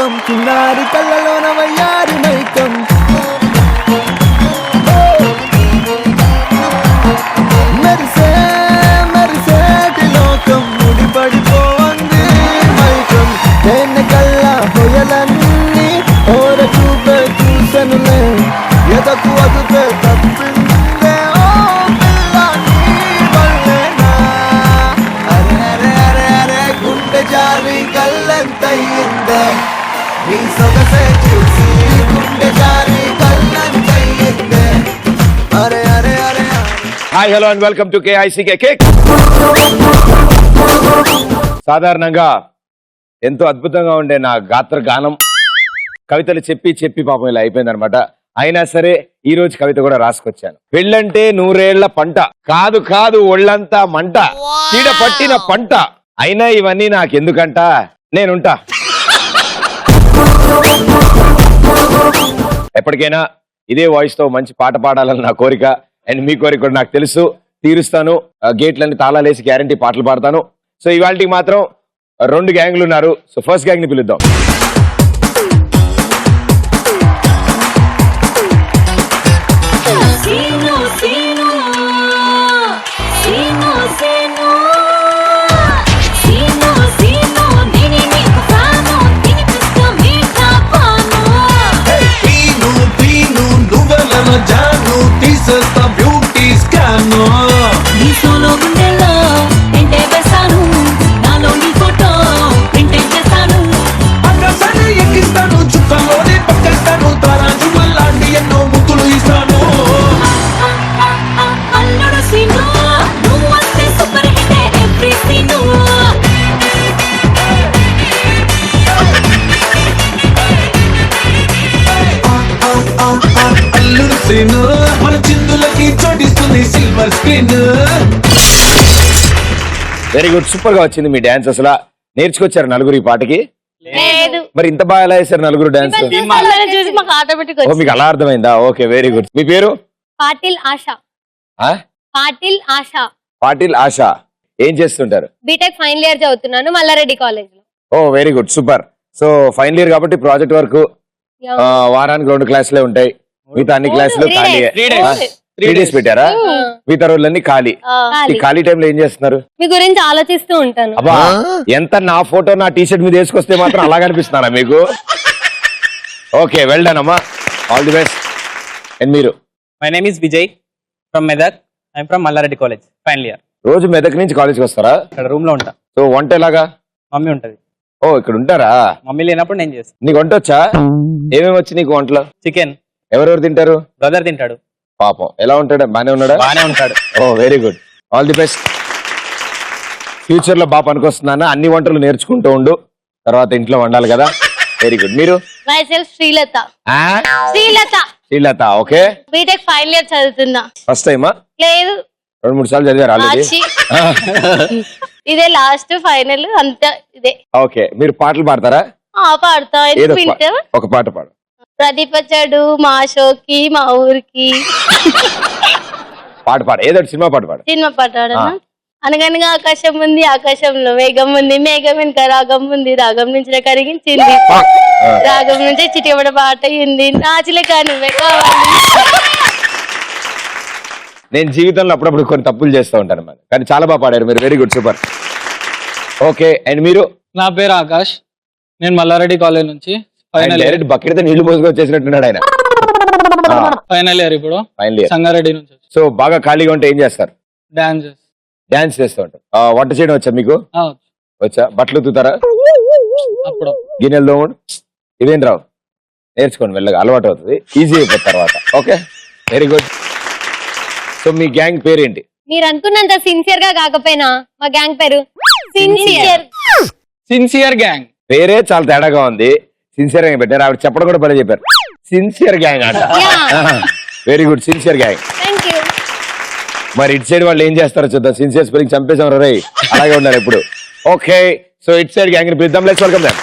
లోకం చిన్నారి కళ్ళలోన వయ్యారి మైకం మెరిసే మెరిసేటి లోకం ముడిపడిపోంది మైకం నేను కల్లా హొయలన్నీ ఓర చూపే చూసనులే ఎదకు అదుపే తప్పిందే ఓ పిల్ల నీ వల్లేనా అరే అరే అరే అరే గుండె జారి కళ్ళంతయ్యిందే నీ సొగసే చూసి గుండె జారి కళ్ళంతయ్యిందే అరే అరే అరే hi hello and welcome to KICK cake. సాధారణంగా ఎంతో అద్భుతంగా ఉండే నా గాత్ర గానం కవితలు చెప్పి చెప్పి పాపం ఇలా అయిపోయింది అనమాట. అయినా సరే ఈ రోజు కవిత కూడా రాసుకొచ్చాను. పెళ్ళంటే 100 పంట కాదు కాదు ఒళ్ళంతా మంట చీడ పట్టిన పంట అయినా ఇవన్నీ నాకెందుకంట నేనుంటా. ఎప్పటికైనా ఇదే వాయిస్ తో మంచి పాట పాడాలని నా కోరిక. అండ్ మీ కోరిక కూడా నాకు తెలుసు, తీరుస్తాను. గేట్లన్నీ తాళాలేసి గ్యారంటీ పాటలు పాడతాను. సో ఇవాళకి మాత్రం 2 గ్యాంగ్లు ఉన్నారు. సో ఫస్ట్ గ్యాంగ్ ని పిలుద్దాం. జాను తీసేస్తా బ్యూటీ స్కాన్ నీ సోలో గుండెల్లో ఎంటే వేస్తాను నాలో నీ ఫోటో ప్రింట్ చేస్తాను అక్కసని ఎక్కిస్తాను చుక్కలోనే పక్కేస్తాను తారాజు లాంటి ఎన్నో ముద్దులు ఇస్తాను అల్లుడు సీను నువ్వు వస్తే సూపర్ హిట్ ఎవ్రీ సీను అల్లుడు సీను మన చిందులకి చోటిస్తుంది silver screen. Very good, super గా వచ్చింది మీ డాన్స్. అసలు నేర్చుకొచ్చారు నలుగురు ఈ పాటకి? లేదు. మరి ఇంత బాగా ఎలా వేశారు నలుగురు డాన్స్? చూసి మాకు ఆటోమేటిక్ ఓ మీకు అలా అర్థమైందా? Okay very good. మీ పేరు? పాటిల్ ఆశ. పాటిల్ ఆశ. పాటిల్ ఆశ. ఏం చేస్తుంటారు? బీటెక్ ఫైనల్ ఇయర్ చదువుతున్నాను మల్లారెడ్డి కాలేజ్ లో. Oh very good, super. So final year కాబట్టి ప్రాజెక్ట్ వర్క్ వారానికి 2 క్లాసులే ఉంటాయి, మిగతా అన్ని క్లాసులు ఖాళీ. 3 days పెట్టారా? మిగతా రోజులన్నీ ఖాళీ. ఈ ఖాళీ టైంలో ఏం చేస్తున్నారు? మీ గురించి ఆలోచిస్తూ ఉంటాను. అబ్బా ఎంత నా ఫోటో నా టీ షర్ట్ మీద వేసుకొస్తే మాత్రం అలా కనిపిస్తున్నారా మీకు? ఓకే వెల్ డన్ అమ్మా, ఆల్ ది బెస్ట్. అండ్ మీరు? My name is Vijay from Medak. I'm from Mallareddy College, final year. రోజు మెదక్ నుంచి కాలేజ్కి వస్తారా? ఇక్కడ రూమ్ లో ఉంటా. సో వంట ఎలాగా? మమ్మీ ఉంటది. ఓ ఇక్కడ ఉంటారా? మమ్మీ లేనప్పుడు నేను చేస్తాను. నీకు వంట వచ్చా? ఏమేమి వచ్చి నీకు వంటలో? చికెన్. ఎవరెవరు తింటారు? బ్రదర్ తింటాడు. పాపం ఎలా ఉంటాడు? బానే ఉన్నాడా? బానే ఉంటాడు. Oh very good, all the best. Future లో బాగా పనికొస్తున్నానా? అన్ని వంటలు నేర్చుకుంటూ ఉండు, తర్వాత ఇంట్లో వండాలి కదా. Very good. మీరు? Myself Srilatha. Srilatha. Srilatha. Okay. BTech final year చదువుతున్నా. ఫస్ట్ టైమా? లేదు 2-3 సార్లు చదివారు ఆల్రెడీ. ఇదే లాస్ట్ ఫైనల్ అంతా ఇదే. ఓకే మీరు పాటలు పాడతారా? పాడతా. ఏదో వింటే ఒక పాట పాడు. ప్రతిపచ్చడు మా షోకి మా ఊరికి పాట పాడు, ఏదో సినిమా పాట పాడు. సినిమా పాడాడనా? అనగనగా ఆకాశం ఉంది ఆకాశంలో మేఘం ఉంది మేఘం వెనుక రాగం ఉంది రాగం నుంచి కరిగించింది రాగం నుంచి చిటికబడ పాట ఉంది నాచిలే నువ్వే కావాలి. నేను జీవితంలో అప్పుడప్పుడు కొన్ని తప్పులు చేస్తూ ఉంటాను మరి, కానీ చాలా బాగా పాడారు మీరు. Very good, super. Okay and మీరు? నా పేరు ఆకాష్, నేను మల్లారెడ్డి కాలేజ్ నుంచి డైరెక్ట్ బకెట్ తో నీళ్లు పోసుకొని వచ్చేసినట్టున్నాడు ఆయన. ఫైనల్ ఇయర్ ఇప్పుడు ఫైనల్ ఇయర్ సంగారెడ్డి నుంచి. సో బాగా ఖాళీగా ఉంటే ఏం చేస్తారు? డాన్స్ చేస్తూ ఉంటారు. వంట చేయడం వచ్చా మీకు? వచ్చా? బట్టలు ఉతుకుతారా? అప్పుడు గిన్నెలు దోమడు ఇవేం రావు, నేర్చుకోండి మెల్లగా, అలవాటు అవుతుంది, ఈజీ అయిపోతుంది తర్వాత. Okay very good. సో మీ గ్యాంగ్ పేరేంటి? మీరు అనుకున్నంత సిన్సియర్ గా కాకపోయినా మా గ్యాంగ్ పేరు సిన్సియర్ గ్యాంగ్. పేరే చాలా తేడాగా ఉంది, సిన్సియర్ గా పెట్టారు. ఆవిడ చెప్పడం కూడా పని చెప్పారు, సిన్సియర్ గ్యాంగ్ అంట. Very good, sincere gang. మరి ఇటు సైడ్ వాళ్ళు ఏం చేస్తారో చూద్దాం. సిన్సియర్ స్పెల్లింగ్ చంపేసాం రై, అలాగే ఉన్నారు ఎప్పుడు. ఓకే సో ఇటు సైడ్ గ్యాంగ్ ని పిలుద్దాం. Let's welcome them.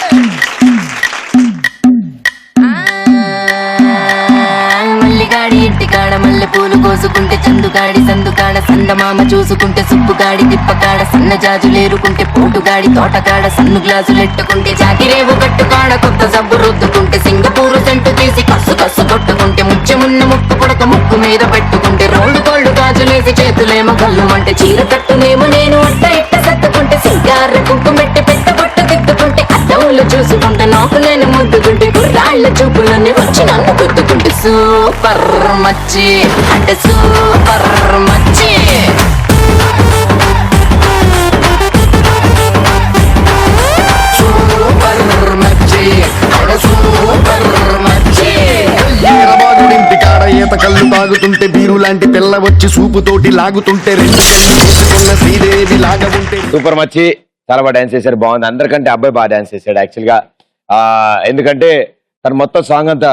మల్లిగాడి ఇంటికి కాడ మల్లె పూలు కోసుకుంటే చందుగాడి సందుకాడ సందమామ చూసుకుంటే సుబ్బుగాడి తిప్పకాడ సన్న జాజులేరుకుంటే పోటుగాడి తోటకాడ సన్ను గ్లాసులెట్టుకుంటే జాకిరేవు కట్టుకాడ కొత్త సబ్బు రుద్దుకుంటే సింగపూరు సెంటు తీసి కస్సు కస్సు కొట్టుకుంటే ముచ్చెమున్న ముక్కు పుడక ముక్కు మీద పెట్టుకుంటే రోడ్డు కోళ్ళు గాజులేసి చేతులేమో కళ్ళు అంటే చీర కట్టునేమో నేను అట్ట ఇట్ట సత్తుకుంటే సింగార కుంకుమెట్టి పెట్ట బొట్ట దిద్దుకుంటే అద్దములు చూసుకుంటే నాకు నేను ముద్దుకుంటే గుర్రాళ్ళ చూపులన్నీ వచ్చి నన్ను గుద్దుకుంటే సూపర్ మచ్చి అంటే సూపర్ మచ్చి సూపర్ మచ్చి అంటే సూపర్ మచ్చి వీరబాదుడింటి కాడ ఈత కళ్ళు తాగుతుంటే బీరు లాంటి పిల్ల వచ్చి సూపుతోటి లాగుతుంటే రెండు కళ్ళు మూసుకున్న శ్రీదేవి లాగా ఉంటే సూపర్ మచ్చి చాలా బాగా డాన్స్ చేశారు, బాగుంది. అందరికంటే అబ్బాయి బాగా డాన్స్ చేశాడు యాక్చువల్ గా. ఎందుకంటే తను మొత్తం సాంగ్ అంతా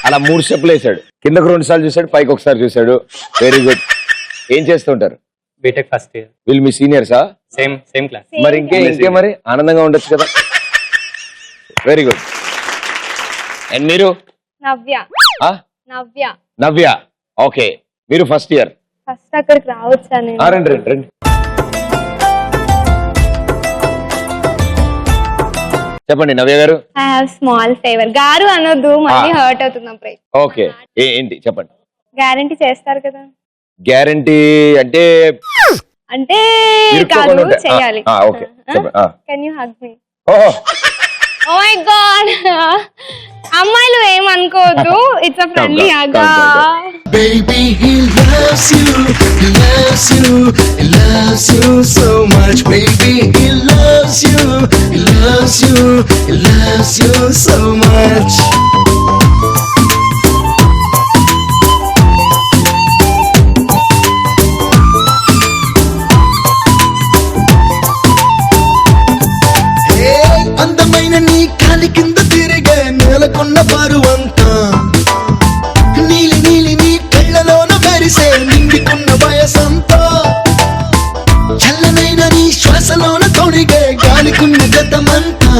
అలా 3 స్టెప్లు వేసాడు. కిందకు 2 సార్లు చూసాడు, పైకి ఒకసారి చూసాడు. Very good. ఏం చేస్తుంటారు? B Tech first year. వీళ్ళు మీ సీనియర్సా? Same class. మరి ఇంకే మరి ఆనందంగా ఉండొచ్చు కదా. Very good. అండ్ మీరు? నవ్య. ఆ? నవ్య. ఓకే, మీరు ఫస్ట్ ఇయర్. ఫస్ట్ అక్కడికి రావచ్చా నేను? రండి. చెప్పండి నవ్య గారు. I have small favour. గారు అనొద్దు, మళ్ళీ హర్ట్ అవుతుంది. ఓకే, ఏంటి చెప్పండి. గ్యారంటీ చేస్తారు కదా? గ్యారంటీ అంటే అంటే ఇరుక్కోకుండా కాదు, ఉంటే. చేయాలి. ఓకే చెప్పండి. Can you hug me? ఓహో, ఓ మై గాడ్. అమ్మాయిలు ఏమనుకోవద్దు, it's a friendly hug. Baby, he loves you, he loves you, he loves you so much. Baby, he loves you, he loves you, he loves you so much. Hey, అందమైన నీ కాలి కింద తిరిగే నేలకొన్న బరువంతా నీలి నీలి నీ కళ్ళలోన మెరిసే నిండికున్న వయసంతా చల్లనైన నీ శ్వాసలోన తొడిగే గాలికున్న గతమంతా.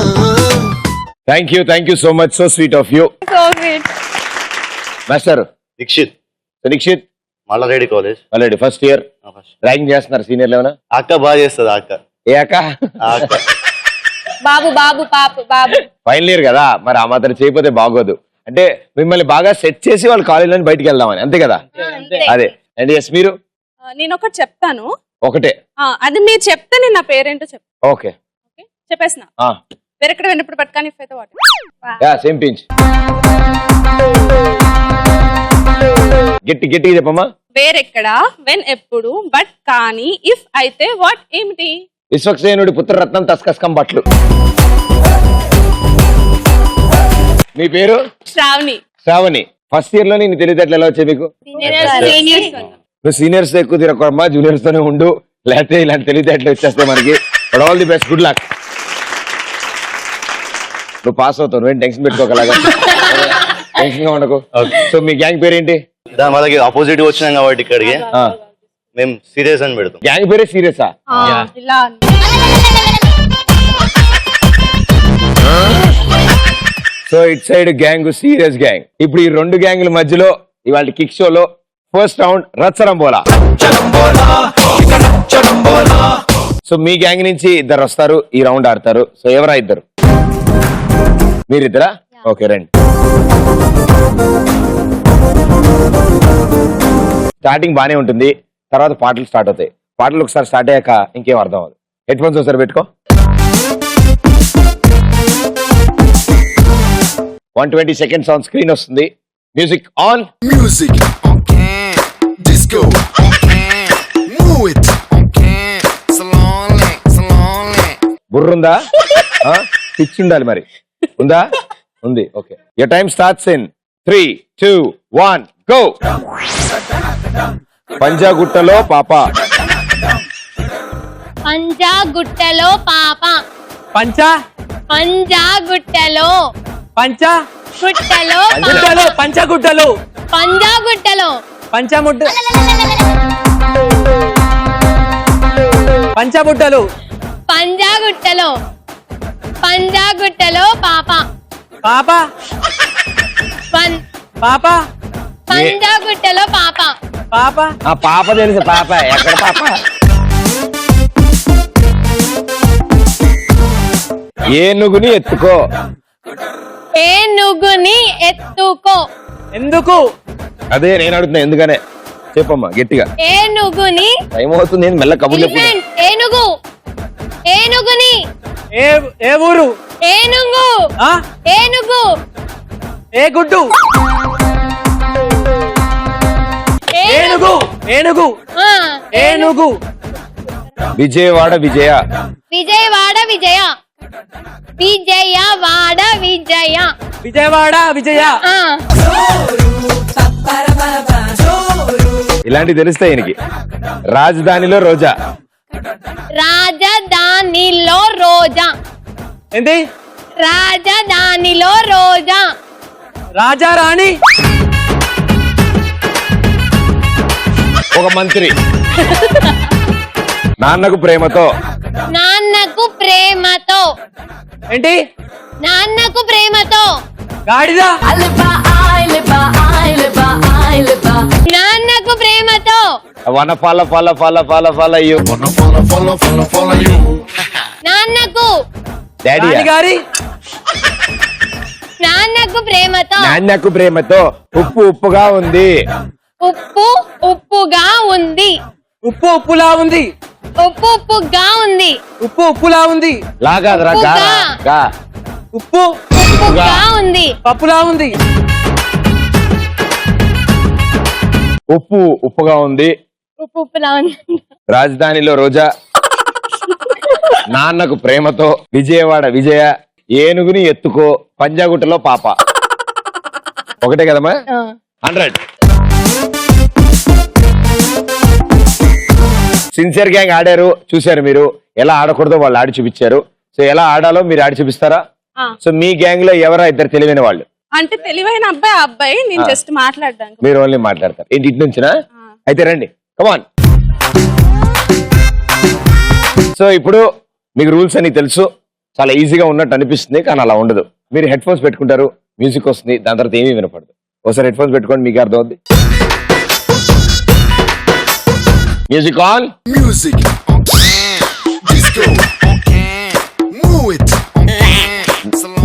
Thank you so much. So sweet of you. So sweet. Master Dikshit Malla Reddy college already first year. Ranking చేస్తున్నారు సీనియర్లు ఏమైనా? అక్క బాగా చేస్తుంది. అక్క ఏ అక్క? బాబు ఫైనల్ ఇయర్ కదా, మరి ఆ మాత్రం చేయకపోతే బాగోదు. అంటే మిమ్మల్ని బాగా సెట్ చేసి వాళ్ళ కాలేజ్ బయటికి వెళ్దామని, అంతే కదా? అదే. అండ్ ఎస్ మీరు? నేను ఒకటి చెప్తాను. ఒకటే? అది మీరు చెప్తే నేను నా పేరేంటో చెప్తాను. ఓకే చెప్పేసిన వేరెక్కడ విన్నప్పుడు పట్టుకొని ఇఫ్ అయితే వాట్. Yeah, same pinch. గట్టిగా చెప్పమ్మా. వేరెక్కడ, వెన్ ఎప్పుడు, బట్ కానీ, ఇఫ్ అయితే వాట్ ఏమిటి? విశ్వక్సేనుడి పుత్రరత్నం తస్కస్కం బట్లు. మీ పేరు? శ్రావణి. ఫస్ట్ ఇయర్ లో నీ తెలివితేటలు ఎలా వచ్చాయి మీకు? నువ్వు సీనియర్స్ ఎక్కువ తిరగమ్మా, జూనియర్స్ తోనే ఉండు, లేకపోతే ఇలాంటి తెలివితేటలు వచ్చేస్తాయి మనకి. But all the best, good luck. నువ్వు పాస్ అవుతావు, నువ్వేం టెన్షన్ పెట్టుకోగలగా. టెన్షన్ గా ఉండకు. సో మీ గ్యాంగ్ పేరు ఏంటి? మనకి ఆపోజిట్ వచ్చినాం కాబట్టి ఇక్కడికి మేము సీరియస్ అని పెడతాం. గ్యాంగ్ పేరే సీరియసా? So it side gang serious gang. ఇప్పుడు ఈ 2 గ్యాంగుల మధ్యలో ఇవాళ కిక్ షోలో ఫస్ట్ రౌండ్ రచ్చరంబోలా. సో మీ గ్యాంగ్ నుంచి 2 వస్తారు, ఈ రౌండ్ ఆడతారు. సో ఎవరా 2? మీరిద్దరా? ఓకే రండి. స్టార్టింగ్ బానే ఉంటుంది, తర్వాత పాటలు స్టార్ట్ అవుతాయి. పాటలు ఒకసారి స్టార్ట్ అయ్యాక ఇంకేం అర్థం అవ్వదు. హెడ్ ఫోన్స్ ఒకసారి పెట్టుకో. 120 seconds ఆన్ స్క్రీన్ వస్తుంది. Music on. Music on can, disco on can, move it on can, salonly. బుర్రుందా? పిచ్ ఉండాలి మరి. ఉందా? ఉంది. Okay, your time starts in 3, 2, 1 go. పంజాగుట్టలో పాప. పంజాగుట్టలో పాప. పంజాగుట్టలో పంచగుట్టలు పంజాగుట్టలో పంచబుట్టలు పంజాగుట్టలో పాప. పాప పంజాగుట్టలో పాప. పాప ఆ పాప తెలుసు, పాప ఎక్కడ పాప? ఏనుగుని ఎత్తుకో. ఏనుగుని ఎత్తుకో. ఎందుకు? అదే నేను అడుగుతున్నా, ఎందుకనే చెప్పమ్మా గట్టిగా. ఏనుగుని. టైం అవుతుంది, నేను మెల్ల కబుర్లు చెప్పు. ఎలిఫెంట్. ఏనుగు. ఏనుగుని. ఏ ఊరు? ఏనుగు. ఆ? ఏనుగు. ఏ గుడ్డు? ఏనుగు. ఏనుగు. ఆ, ఏనుగు. విజయవాడ విజయ. విజయవాడ విజయ. విజయవాడ విజయ. విజయవాడ విజయ. ఆ, ఇలాంటివి తెలుస్తాయి ఈయనకి. రాజధానిలో రోజా. రాజధానిలో రోజా. ఏంటి? రాజధానిలో రోజా. రాజా రాణి. ఒక మంత్రి. నాన్నకు ప్రేమతో. నాన్నకు ప్రేమతో. ఏంటి? నాన్నకు ప్రేమతో. గాడిద. నాన్నకు ప్రేమతో. వన ఫల ఫల ఫల ఫల ఫల యు. నాన్నకు. డాడీ గారి. నాన్నకు ప్రేమతో. నాన్నకు ప్రేమతో. ఉప్పు ఉప్పుగా ఉంది. ఉప్పు ఉప్పుగా ఉంది. ఉప్పు ఉప్పులా ఉంది. ఉప్పు ఉప్పుగా ఉంది. ఉప్పు ఉప్పులా ఉంది. లాగాదరా గా గా. ఉప్పు ఉప్పుగా ఉంది. పప్పులా ఉంది. ఉప్పు ఉప్పుగా ఉంది. ఉప్పు ఉప్పులా ఉంది. రాజధానిలో రోజా. నాన్నకు ప్రేమతో. విజయవాడ విజయ. ఏనుగుని ఎత్తుకో. పంజాగుట్టలో పాప. ఒకటే కదమ్మా? 100. సిన్సియర్ గ్యాంగ్ ఆడారు, చూశారు మీరు. ఎలా ఆడకూడదో వాళ్ళు ఆడి చూపించారు. సో ఎలా ఆడాలో మీరు ఆడి చూపిస్తారా? సో మీ గ్యాంగ్ లో ఎవరా ఇద్దరు తెలివైన వాళ్ళు? అంటే తెలివైన అబ్బాయి నేను జస్ట్ మాట్లాడడానికి. మీరు ఓన్లీ మాట్లాడతారు. ఏంటి ఇటు నుంచినా? అయితే రండి, కమాన్. సో ఇప్పుడు మీకు రూల్స్ అని తెలుసు, చాలా ఈజీగా ఉన్నట్టు అనిపిస్తుంది, కానీ అలా ఉండదు. మీరు హెడ్ ఫోన్స్ పెట్టుకుంటారు, మ్యూజిక్ వస్తుంది, దాని తర్వాత ఏమీ వినపడదు. ఒకసారి హెడ్ ఫోన్స్ పెట్టుకోండి, మీకు అర్థం అవుద్ది. Music on. Music on disco move it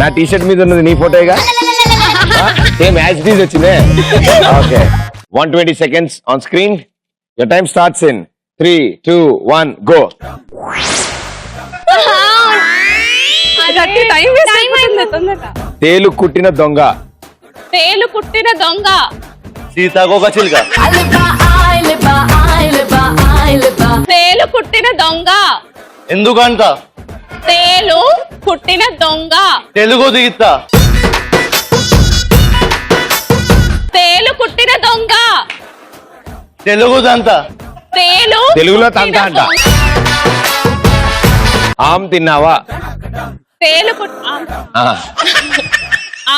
నా టీ షర్ట్ మీద ఉన్నది నీ ఫోటోగా? సేమ్ యాజ్ ఇట్ ఈజ్ వచ్చిందే. Okay, 120 seconds on screen. Your time starts in 3, 2, 1 go. Time waste అయిపోతుంది తొందరగా. తేలు కుట్టిన దొంగ. తేలు కుట్టిన దొంగ. సీతాకోక చిలుక. తేలు కుట్టిన దొంగ. ఎందుకంట? తేలు కుట్టిన దొంగ. తెలుగు దిగితా. తేలు కుట్టిన దొంగ. తెలుగుదంతా. తేలు తెలుగులో కుట్టిన తంత అంట. దొంగ. ఆమ్ తిన్నావా? తేలు ఆ.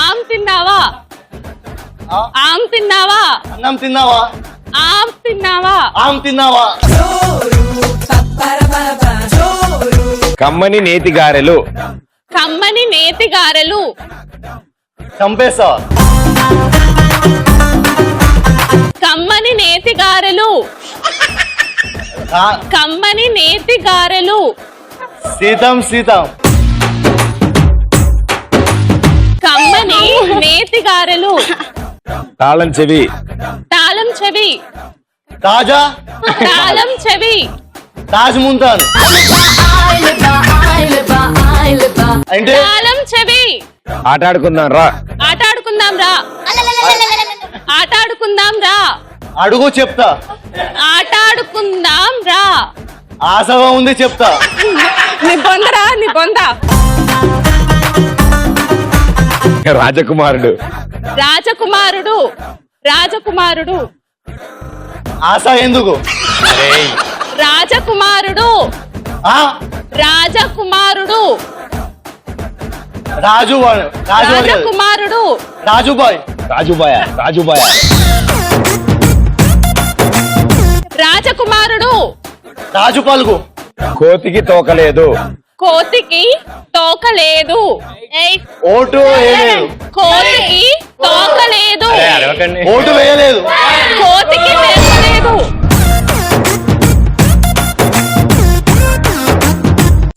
ఆమ్ తిన్నావా? ఆమ్ తిన్నావా? అన్నం తిన్నావా? ఆమ్ తిన్నావా? ఆమ్ తిన్నావా? కమ్మని నేతి గారెలు. కమ్మని నేతి గారెలు. చంపేస్తావా? కమ్మని నేతి గారెలు. కమ్మని నేతి గారెలు. సీతం సీతం. కమ్మని నేతి గారెలు. తాళం చెవి. తాళం చెవి. తాజా. తాళం చెవి. తాజ్ ముంతాన్. అంటే తాళం చెవి. ఆట ఆడుకుందాం రా. ఆట ఆడుకుందాం రా. ఆట ఆడుకుందాం రా. అడుగు చెప్తా. ఆట ఆడుకుందాం రా. ఆశగా ఉంది చెప్తా. నీ బొందరా, నీ బొంద. రాజకుమారుడు. రాజకుమారుడు. రాజకుమారుడు. ఆశ ఎందుకు? రాజకుమారుడు. ఆ రాజకుమారుడు. రాజు రాజకుమారుడు. రాజుబాయ్. రాజుబాయ. రాజుబాయ. రాజకుమారుడు. రాజు పలుకు. కోతికి తోకలేదు. కోతికి తోక లేదు. ఓటు వేయలేదు. కోతికి తోక లేదు. అరవకండి. ఓటు వేయలేదు. కోతికి తోక లేదు.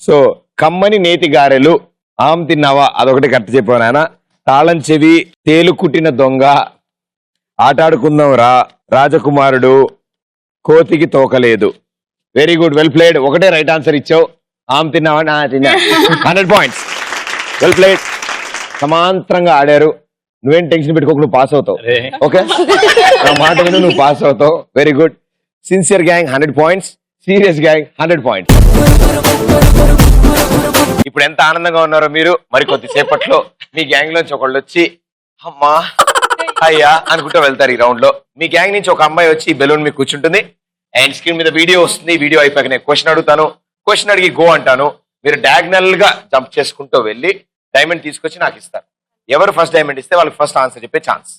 సో కమ్మని నేతి గారెలు, ఆమ్ తిన్నావా అదొకటి కరెక్ట్ చెప్పావు నాయన. తాళం చెవి, తేలు కుట్టిన దొంగ, ఆటాడుకుందాం రా, రాజకుమారుడు, కోతికి తోకలేదు. Very good, well played. ఒకటే రైట్ ఆన్సర్ ఇచ్చావు. ఆమ్ తిన్నావా? తిన్నా. 100 పాయింట్స్. Well played. సమాంతరంగా ఆడారు. నువ్వేం టెన్షన్ పెట్టుకోకు, నువ్వు పాస్ అవుతావు. ఓకే, నా మాట విను, నువ్వు పాస్ అవుతావు. Very good. Sincere gang 100 points, serious gang 100 points. ఇప్పుడు ఎంత ఆనందంగా ఉన్నారో మీరు. మరి కొద్దిసేపట్లో మీ గ్యాంగ్ లోంచి ఒకళ్ళు వచ్చి అమ్మా అయ్యా అనుకుంటూ వెళ్తారు ఈ రౌండ్ లో. మీ గ్యాంగ్ నుంచి ఒక అమ్మాయి వచ్చి బెలూన్ మీకు కూర్చుంటుంది అండ్ స్క్రీన్ మీద వీడియో వస్తుంది. వీడియో అయిపోయాక నేను క్వశ్చన్ అడుగుతాను, క్వశ్చన్ అడిగి గో అంటాను. మీరు డయాగ్నల్ గా జంప్ చేసుకుంటూ వెళ్ళి డైమండ్ తీసుకొచ్చి నాకు ఇస్తారు. ఎవరు ఫస్ట్ డైమండ్ ఇస్తే వాళ్ళకి ఫస్ట్ ఆన్సర్ చెప్పే chance.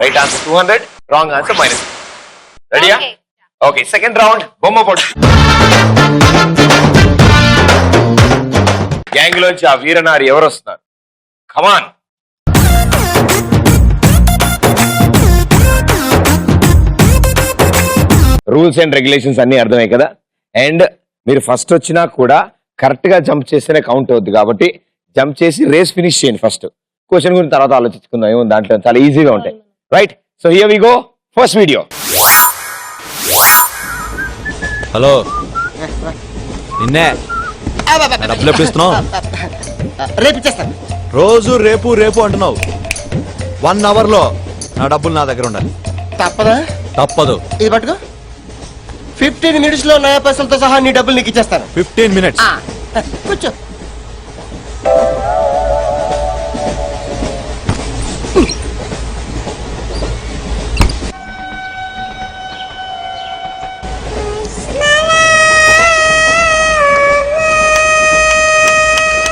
Right answer 200, wrong answer -. రెడీయా? ఓకే, సెకండ్ రౌండ్ బొమ్మ పొడి. గ్యాంగ్ లోంచి ఆ వీరనారి ఎవరు వస్తున్నారు? కమాన్. రూల్స్ అండ్ రెగ్యులేషన్స్ అన్ని అర్థమయ్యాయి కదా. అండ్ మీరు ఫస్ట్ వచ్చినా కూడా కరెక్ట్ గా జంప్ చేస్తేనే కౌంట్ అవుద్ది. కాబట్టి జంప్ చేసి రేస్ ఫినిష్ చేయండి. ఫస్ట్ క్వశ్చన్ గురించి తర్వాత ఆలోచించుకుందాం. ఏమో దాంట్లో చాలా ఈజీగా ఉంటాయి. Right, so here we go. First video. Hello, నిన్నే డబ్బులు ఎప్పుడు ఇస్తున్నావు? రేపిచ్చేస్తాను. రోజు రేపు రేపు అంటున్నావు. 1 అవర్ లో నా డబ్బులు నా దగ్గర ఉండాలి. తప్పదా? తప్పదు. ఇది పట్టుకో. 15 minutes లో నయా పైసలతో సహా నీ డబ్బులు నీకు ఇచ్చేస్తాను. 15 minutes. కూర్చో.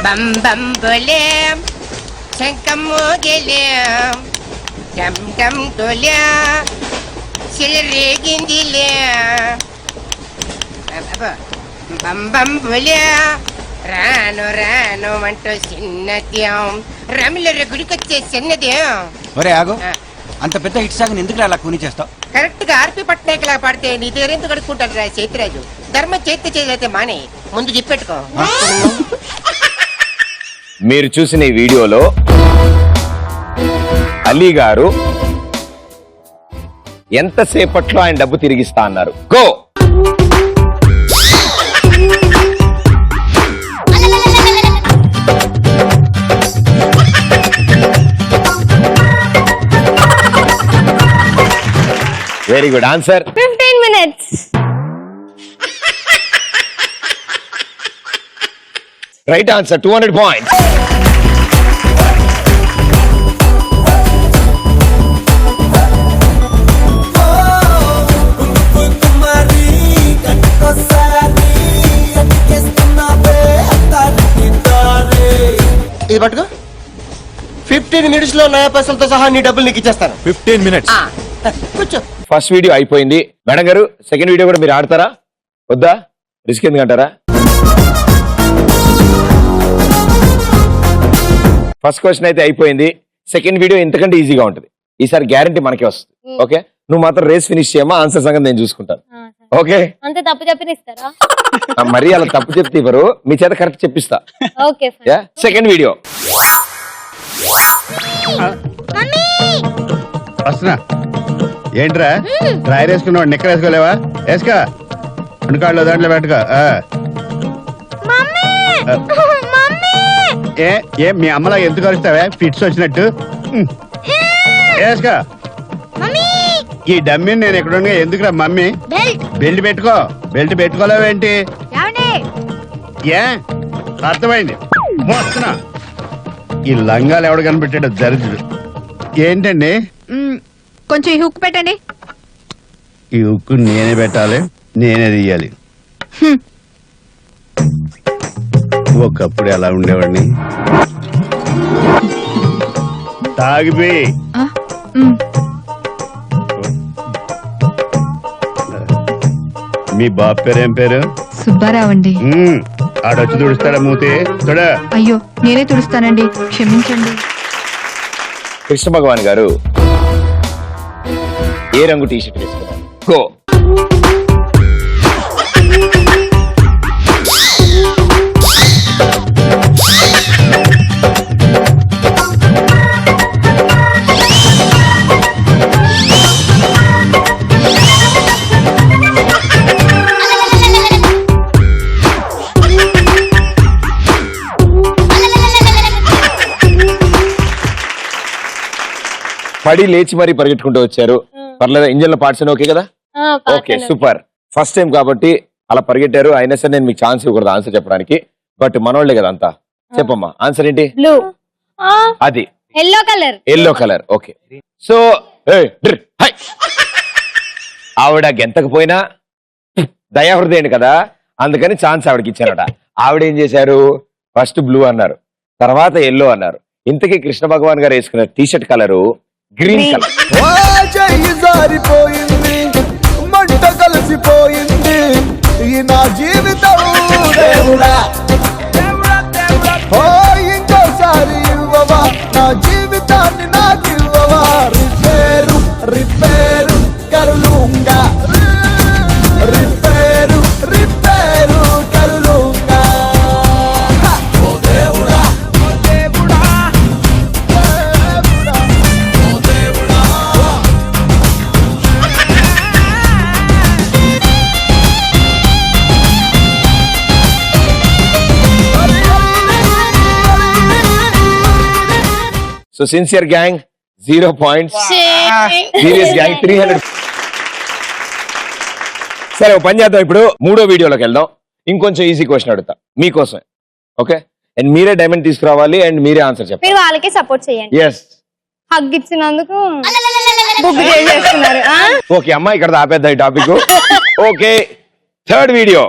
బం బం బోలేం శంఖం మోగేలేం డమ్ డమ్ డోలే సిలరేగిందిలే బం బం బోలే రాను రాను అంటూ చిన్నదేం రమిల గుడికొచ్చే చిన్నదేం. ఒరే ఆగు, అంత పెద్ద హిట్ సాగ్ ఎందుకు అలా కూని చేస్తావు? కరెక్ట్ గా ఆర్పి పట్నాయక్ లా పాడితే నీ దగ్గర ఎందుకు కడుక్కుంటాడు రా చేతిరాజు. ధర్మ చేతి చేదైతే మానే, ముందు చెప్పెట్టుకో. మీరు చూసిన ఈ వీడియోలో అలీ గారు ఎంతసేపట్లో ఆయన డబ్బు తిరిగిస్తా అన్నారు? Go. Very good answer. 15 minutes. Right answer. 200 points. ఇది పట్టుకో. 15 minutes లో నయా పైసలతో సహా నీ డబ్బులు నీకు ఇచ్చేస్తాను. 15 minutes. కూర్చో. ఫస్ట్ వీడియో అయిపోయింది. మేడం గారు, సెకండ్ వీడియో కూడా మీరు ఆడతారా వద్దా? రిస్క్ ఎందుకంటారా? ఫస్ట్ క్వశ్చన్ అయితే అయిపోయింది. సెకండ్ వీడియో ఇంతకంటే ఈజీగా ఉంటుంది. ఈసారి గ్యారంటీ మనకే వస్తుంది. ఓకే, నువ్వు మాత్రం రేస్ ఫినిష్ చేయమా, ఆన్సర్ సంగతి నేను చూసుకుంటాను. ఓకే, అంతే తప్పు చెప్పిస్తారా? మరి అలా తప్పు చెప్తే ఇవ్వరు, మీ చేత కరెక్ట్ చెప్పిస్తా. ఓకే. Second video. వస్తున్నా. ఏంట్రా డ్రైర్ వేసుకున్నావు, నిక్కర్ వేసుకోలేవా? వేసుకో. కాళ్ళు దాంట్లో పెట్టుకో. ఏ మీ అమ్మలా ఎందుకు అరుస్తావే ఫిట్స్ వచ్చినట్టు? వేసుకో. ఈ డమ్మీని నేను ఎక్కడ ఎందుకురా మమ్మీ? బెల్ట్ పెట్టుకో. బెల్ట్ పెట్టుకోలేవేంటి? ఏ అర్థమైంది. వస్తున్నా. ఈ లంగాలు ఎవడు కనిపెట్టాడు దరిద్రుడు. ఏంటండి? కొంచెం ఈ హుక్ పెట్టండి. ఈ ఉక్కు నేనే పెట్టాలి, నేనే తీయాలి. ఒకప్పుడు ఎలా ఉండేవాడిని. తాగిపోయి మీ బాబు పేరు ఏం పేరు? సుబ్బారావు అండి. ఆడొచ్చి తుడుస్తాడా మూతి చూడ. అయ్యో నేనే తుడుస్తానండి, క్షమించండి. కృష్ణ భగవాన్ గారు ఏ రంగు టీ షర్ట్ వేసుకున్నారు? గో. పడి లేచి మరి పరిగెట్టుకుంటూ వచ్చారు. పర్లేదా? ఇంజన్ లో పార్ట్స్ ఓకే కదా? Okay, super. ఫస్ట్ టైం కాబట్టి అలా పరిగెట్టారు. అయినా సరే నేను మీకు ఛాన్స్ ఇవ్వకూడదు ఆన్సర్ చెప్పడానికి. బట్ మనోళ్లే కదా అంతా. చెప్పమ్మా ఆన్సర్ ఏంటి? బ్లూ. అది yellow colour. Yellow colour. Okay. So ఆవిడ గెంతకపోయినా దయాహృదయండి కదా, అందుకని ఛాన్స్ ఆవిడకి ఇచ్చారట. ఆవిడ ఏం చేశారు? ఫస్ట్ బ్లూ అన్నారు, తర్వాత ఎల్లో అన్నారు. ఇంతకీ కృష్ణ భగవాన్ గారు వేసుకున్న T shirt colour green colour. జారిపోయింది, మంట కలిసిపోయింది ఈ నా జీవితం. దేవుడా ఇంకోసారి ఇవ్వవా నా జీవితాన్ని, నాకు ఇవ్వవా. రిపేరు రిపేరు కరులుంగా, రిపేరు రిపేరు కరులుంగా. ఓ దేవుడా, ఓ దేవుడా, దేవుడా, ఓ దేవుడా. So sincere gang 0 points, serious gang 300. సరే ఓ పని చేద్దాం, ఇప్పుడు మూడో వీడియోలోకి వెళ్దాం. ఇంకొంచెం ఈజీ క్వశ్చన్ అడుగుతా మీకోసం. ఓకే, అండ్ మీరే డైమండ్ తీసుకురావాలి అండ్ మీరే ఆన్సర్ చెప్పాలి. మీరు వాళ్ళకి సపోర్ట్ చేయండి. ఎస్. హగ్ ఇచ్చినందుకు బుక్ చేసేస్తున్నారు. ఓకే అమ్మా, ఇక్కడ ఆపేద్దాం ఈ టాపిక్. Okay, third video.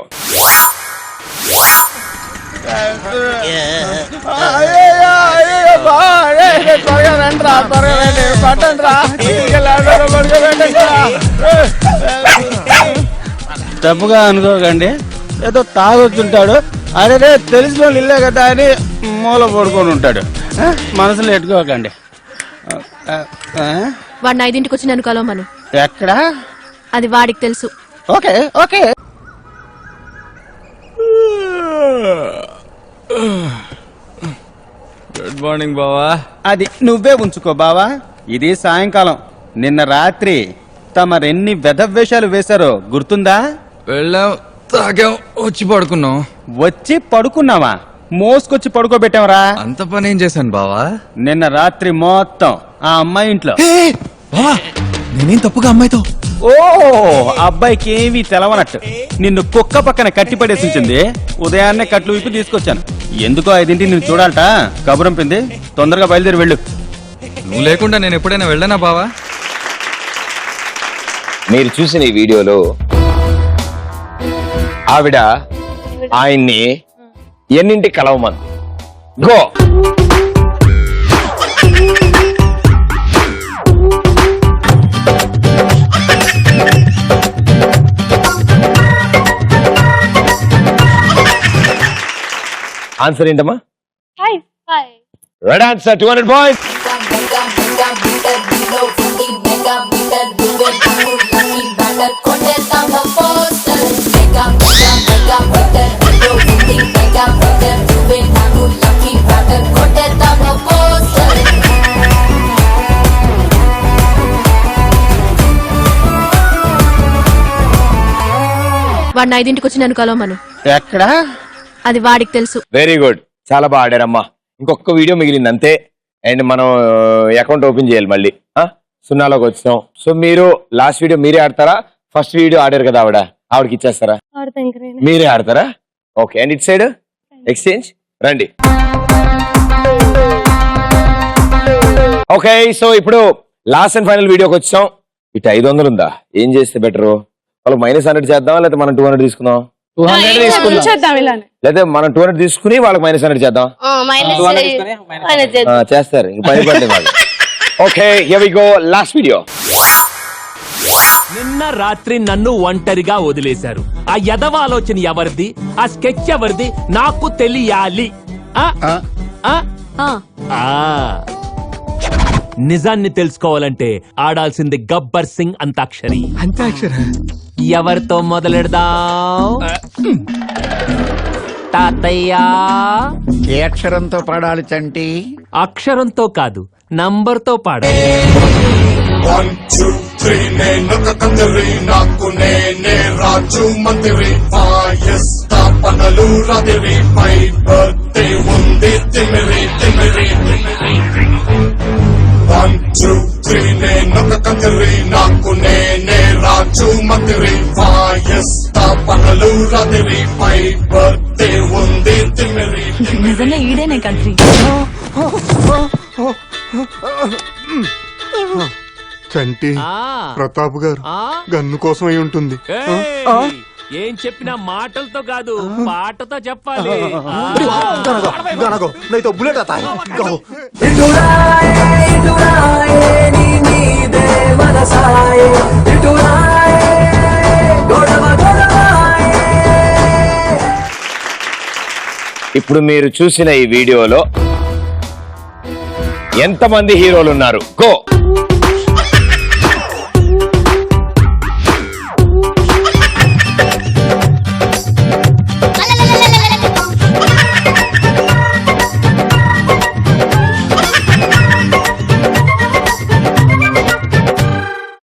తప్పుగా అనుకోకండి, ఏదో తాగొచ్చుంటాడు, అరే తెలిసిన వాళ్ళు ఇల్లే కదా అని మూల పడుకొని ఉంటాడు. మనసులో ఎట్టుకోకండి. వాడిని 5ంటికి వచ్చి నన్ను కలవమను. ఎక్కడా? అది వాడికి తెలుసు. Okay okay. గుడ్ మార్నింగ్ బావా. అది నువ్వే ఉంచుకో బావా. ఇది సాయంకాలం. నిన్న రాత్రి తమరెన్ని వెధవేషాలు వేశారో గుర్తుందా? వెళ్ళాం, తాగాం, వచ్చి పడుకున్నాం. వచ్చి పడుకున్నావా? మోసుకొచ్చి పడుకోబెట్టావరా? అంత పని ఏం చేశాను బావా? నిన్న రాత్రి మొత్తం ఆ అమ్మాయి ఇంట్లో. బావా నేనేం తప్పుగా అమ్మాయితో? ఓ అబ్బాయికి ఏమీ తెలవనట్టు నిన్ను కుక్క పక్కన కట్టిపడేసి ఉంచింది. ఉదయాన్నే కట్లు విప్పి తీసుకొచ్చాను. ఎందుకో 5ంటికి నిన్ను చూడాలట. కబురంపింది, తొందరగా బయలుదేరి వెళ్ళు. నువ్వు లేకుండా నేను ఎప్పుడైనా వెళ్ళానా బావా? మీరు చూసిన ఈ వీడియోలో ఆవిడ ఆయన్ని ఎన్నింటి కలవమంది? గో. ఆన్సర్ ఏంటమ్మా? Red answer, 200 points. వాడిని 5ంటికి వచ్చి నన్ను కలవమను. ఎక్కడా? అది వాడికి తెలుసు. వెరీ గుడ్, చాలా బాగా ఆడారమ్మా. ఇంకొక వీడియో మిగిలింది అంతే. అండ్ మనం అకౌంట్ ఓపెన్ చేయాలి మళ్ళీ. 0లోకి వచ్చాం. సో మీరు లాస్ట్ వీడియో మీరే ఆడతారా? ఫస్ట్ వీడియో ఆడారు కదా ఆవిడకి ఇచ్చేస్తారా? మీరే ఆడతారా? Okay, and it side exchange రండి. ఓకే, సో ఇప్పుడు లాస్ట్ అండ్ ఫైనల్ వీడియోకి వచ్చాం. ఇటు 500 ఉందా? ఏం చేస్తే బెటరు? వాళ్ళకి -100 చేద్దామా, లేకపోతే మనం 200 తీసుకుందాం? 200 తీసుకుందాం. లేదా మనం 200 తీసుకుని వాళ్ళకి -100 చేద్దాం. మైనస్ చేస్తారు, ఇంక పని పడలేదు వాళ్ళు. Okay, here we go, last video. నిన్న రాత్రి నన్ను ఒంటరిగా వదిలేశారు. ఆ యదవ ఆలోచన ఎవరిది, ఆ స్కెచ్ ఎవరిది నాకు తెలియాలి. నిజాన్ని తెలుసుకోవాలంటే ఆడాల్సింది గబ్బర్ సింగ్ అంతాక్షరి. ఎవరితో మొదలెడదాం? తాతయ్య. ఏ అక్షరంతో పాడాలి చంటి? అక్షరంతో కాదు, నంబర్తో పాడాలి. 1 2 3 నేనొక కందరి నాకు నేనే రాజు మందిరి పాయస్తా పనలు రాదిరి పై బర్త్డే ఉంది తిమిరి తిమిరి 1 2 3 నేనొక కందరి నాకు నేనే రాజు మందిరి పాయస్తా పనలు రాదిరి పై బర్త్డే ఉంది తిమిరి నిజంగా ఈడేనే కంట్రీ. చంటి ప్రతాప్ గారు గన్ను కోసం అయి ఉంటుంది. ఏం చెప్పినా మాటలతో కాదు, పాటతో చెప్పాలి. బుల్లెట్ ఇప్పుడు మీరు చూసిన ఈ వీడియోలో ఎంతమంది హీరోలు ఉన్నారు? గో.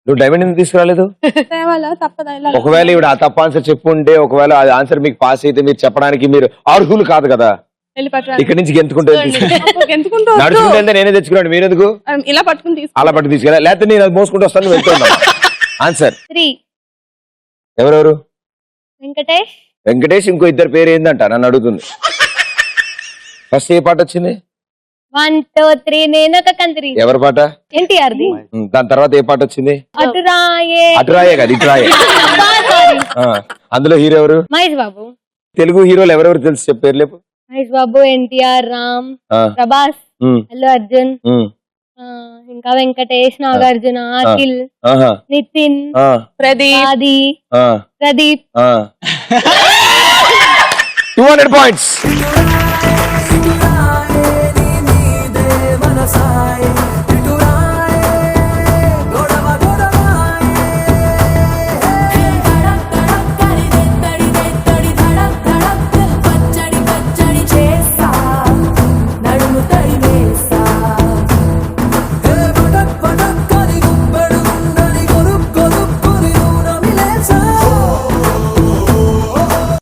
నువ్వు డైమండ్ ఎందుకు తీసుకురాలేదు? ఒకవేళ ఇవిడ ఆ తప్ప ఆన్సర్ చెప్పుంటే, ఒకవేళ అది ఆన్సర్ మీకు పాస్ అయితే మీరు చెప్పడానికి మీరు అర్హులు కాదు కదా. ఇక్కడ నుంచి గెంతుకుంటే నడుచుకుంటే నేనే తెచ్చుకున్నాను, మీరెందుకు ఇలా పట్టుకుని అలా పట్టు తీసుకెళ్ళా? లేకపోతే నేను అది మోసుకుంటూ వస్తాను, వెళ్తున్నా. ఆన్సర్ ఎవరెవరు? వెంకటేష్. వెంకటేష్. ఇంకో ఇద్దరు పేరు ఏందంట నన్ను అడుగుతుంది. ఫస్ట్ ఏ పాట వచ్చింది? 1 2 3 నేనొక కంత్రి. ఎవరి పాట? ఎన్టీఆర్ ది. దాని తర్వాత ఏ పాట వచ్చింది? అటురాయే. అటురాయే కదా, ఇటురాయే. అందులో హీరో ఎవరు? మహేష్ బాబు. తెలుగు హీరోలు ఎవరెవరు తెలుసు చెప్పారు లేపు? మహేష్ బాబు, ఎన్టీఆర్, రామ్, ప్రభాస్, అల్లు అర్జున్, ఇంకా వెంకటేష్, నాగార్జున, అఖిల్, నితిన్, ప్రదీప్, ఆది, Pradeep. 200 points.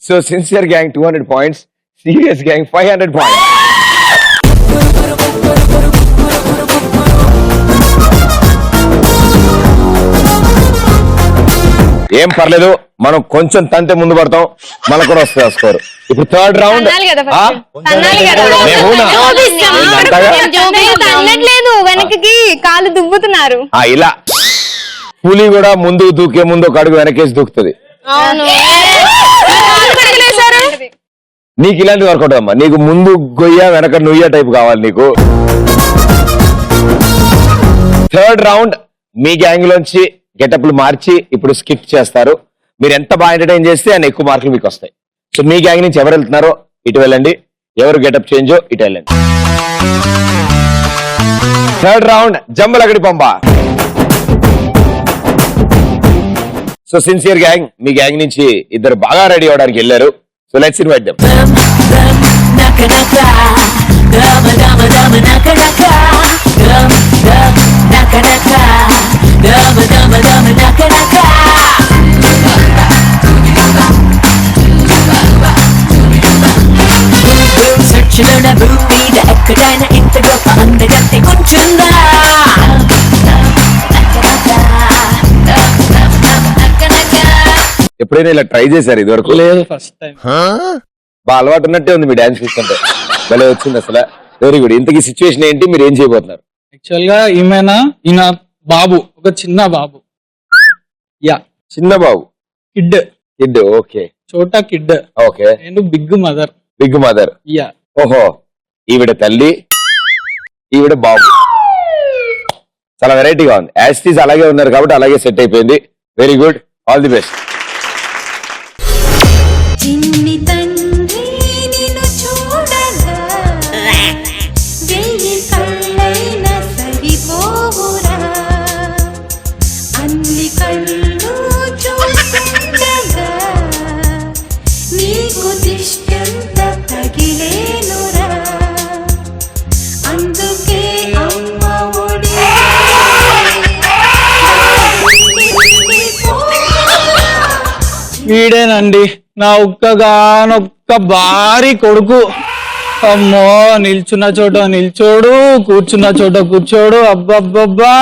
So sincere gang 200 points, serious gang 500 points. ఏం పర్లేదు, మనం కొంచెం తంతే ముందు పడతాం, మనకు కూడా వస్తుంది ఆ స్కోర్. ఇప్పుడు థర్డ్ రౌండ్. వెనక్కి కాలు దుబ్బుతున్నారు. ఇలా పులి కూడా ముందు దూకే ముందు ఒక అడుగు వెనకేసి దూకుతుంది. నీకు ఇలాంటి వర్కౌట్ అమ్మా. నీకు ముందు గొయ్య వెనక నుయ్య టైప్ కావాలి నీకు. థర్డ్ రౌండ్ మీ గ్యాంగ్ లోంచి గెటప్లు మార్చి ఇప్పుడు స్కిప్ చేస్తారు. మీరు ఎంత బాగా ఎంటర్టైన్ చేస్తే అన్ని ఎక్కువ మార్కులు మీకు వస్తాయి. సో మీ గ్యాంగ్ నుంచి ఎవరు వెళ్తున్నారో ఇటు వెళ్ళండి, ఎవరు గెటప్ చేంజో ఇటు వెళ్ళండి. థర్డ్ రౌండ్ జంబలగడి పంప. సో సిన్సియర్ గ్యాంగ్, మీ గ్యాంగ్ నుంచి ఇద్దరు బాగా రెడీ అవడానికి వెళ్ళారు. So let's invite them. ఎక్కడైనా ఇంత గొప్ప అందగత్తి కూర్చుందా? ఎప్పుడైనా ఇలా ట్రై చేశారు ఇది వరకు? లేదు, ఫస్ట్ టైం. బాగా అలవాటు ఉన్నట్టే ఉంది మీ డాన్స్ చూస్తుంటే. భలే వచ్చింది అసలు. Very good. ఇంతకీ సిచ్యువేషన్ ఏంటి, మీరు ఏం చేయబోతున్నారు? యాక్చువల్ గా ఈయన బాబు, ఒక చిన్న బాబు. యా, చిన్న బాబు. కిడ్. Kid, okay. చోటా kid. Okay. And big mother. Big mother. Yeah. ఓహో, ఈవిడ తల్లి, ఈవిడ బాబు. చాలా వెరైటీగా ఉంది. యాస్టీస్ అలాగే ఉన్నారు కాబట్టి అలాగే సెట్ అయిపోయింది. Very good, all the best. చిన్ని తండ్రి నిన్ను చూడగా వెయ్యి కళ్ళైన సరిపోవురా అన్ని కళ్ళు చూస్తుండగా నీకు దిష్టంత తగిలేనురా అందుకే అమ్మ ఒడి వీడేనండి నా ఒక్కగానొక్క భారీ కొడుకు. అమ్మో, నిల్చున్న చోట నిల్చోడు, కూర్చున్న చోట కూర్చోడు. అబ్బబ్బబ్బా,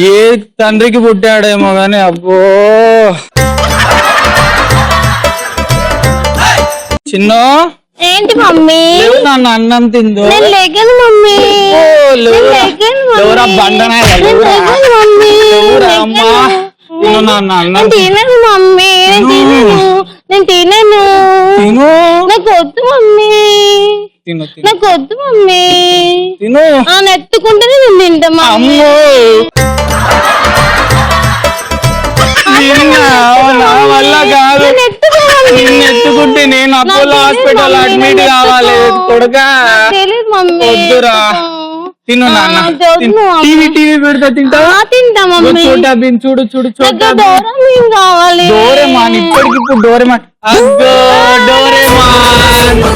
ఏ తండ్రికి పుట్టాడేమో గాని అబ్బో. చిన్నో, ఏంటి మమ్మీ? లేవు నాన్న, అన్నం తిందు. నేను లేగను మమ్మీ. ఎవరా బండనా? అమ్మా తిను నాన్న, అన్నం తినను మమ్మీ. నేను తినను. తిను. నాకు వద్దు మమ్మీ. తిను నాకు వద్దు మమ్మీ. తిను. నెత్తుకుంటేనే నేను తింటా మమ్మీ. నా వల్ల కాదు, ఎత్తుకుంటే నేను అపోలో హాస్పిటల్ అడ్మిట్ కావాలి కొడుకా. తెలియదు మమ్మీ. వద్దురా, తిను నాన్న. టీవీ పెడతా తింటావా? తింటా మమ్మీ. చోటా భీమ్ చూడు చూడు, చోటా డోరేమాన్ కావాలి. డోరేమాన్ ఇప్పటికిప్పుడు డోరేమాన్. అగ్గో డోరేమాన్.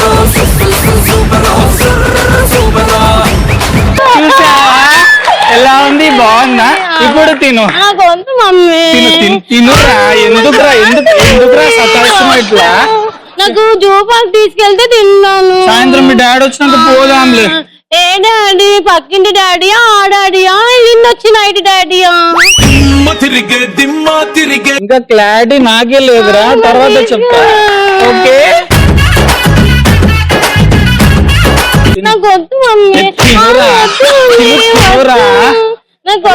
చూసావా ఎలా ఉంది? బాగుందా? ఇప్పుడు తిను. నాకు వద్దు మమ్మీ. తినురా. ఎందుకురా సతాయిస్తున్నావు ఇట్లా? నాకు జూ పార్క్ తీసుకెళ్తే తిన్నాను. సాయంత్రం మీ డాడీ వచ్చినాక పోదాంలే. ఏ డాడీ? పక్కింటి డాడీయా, ఆ డాడీయా, నిన్నొచ్చిన నైట్ డాడీయా? ఇంకా క్లారిటీ నాకే లేదురా, తర్వాత చెప్తా. ఓకే, నాకు వద్దు మమ్మీ. తినురా. నాకు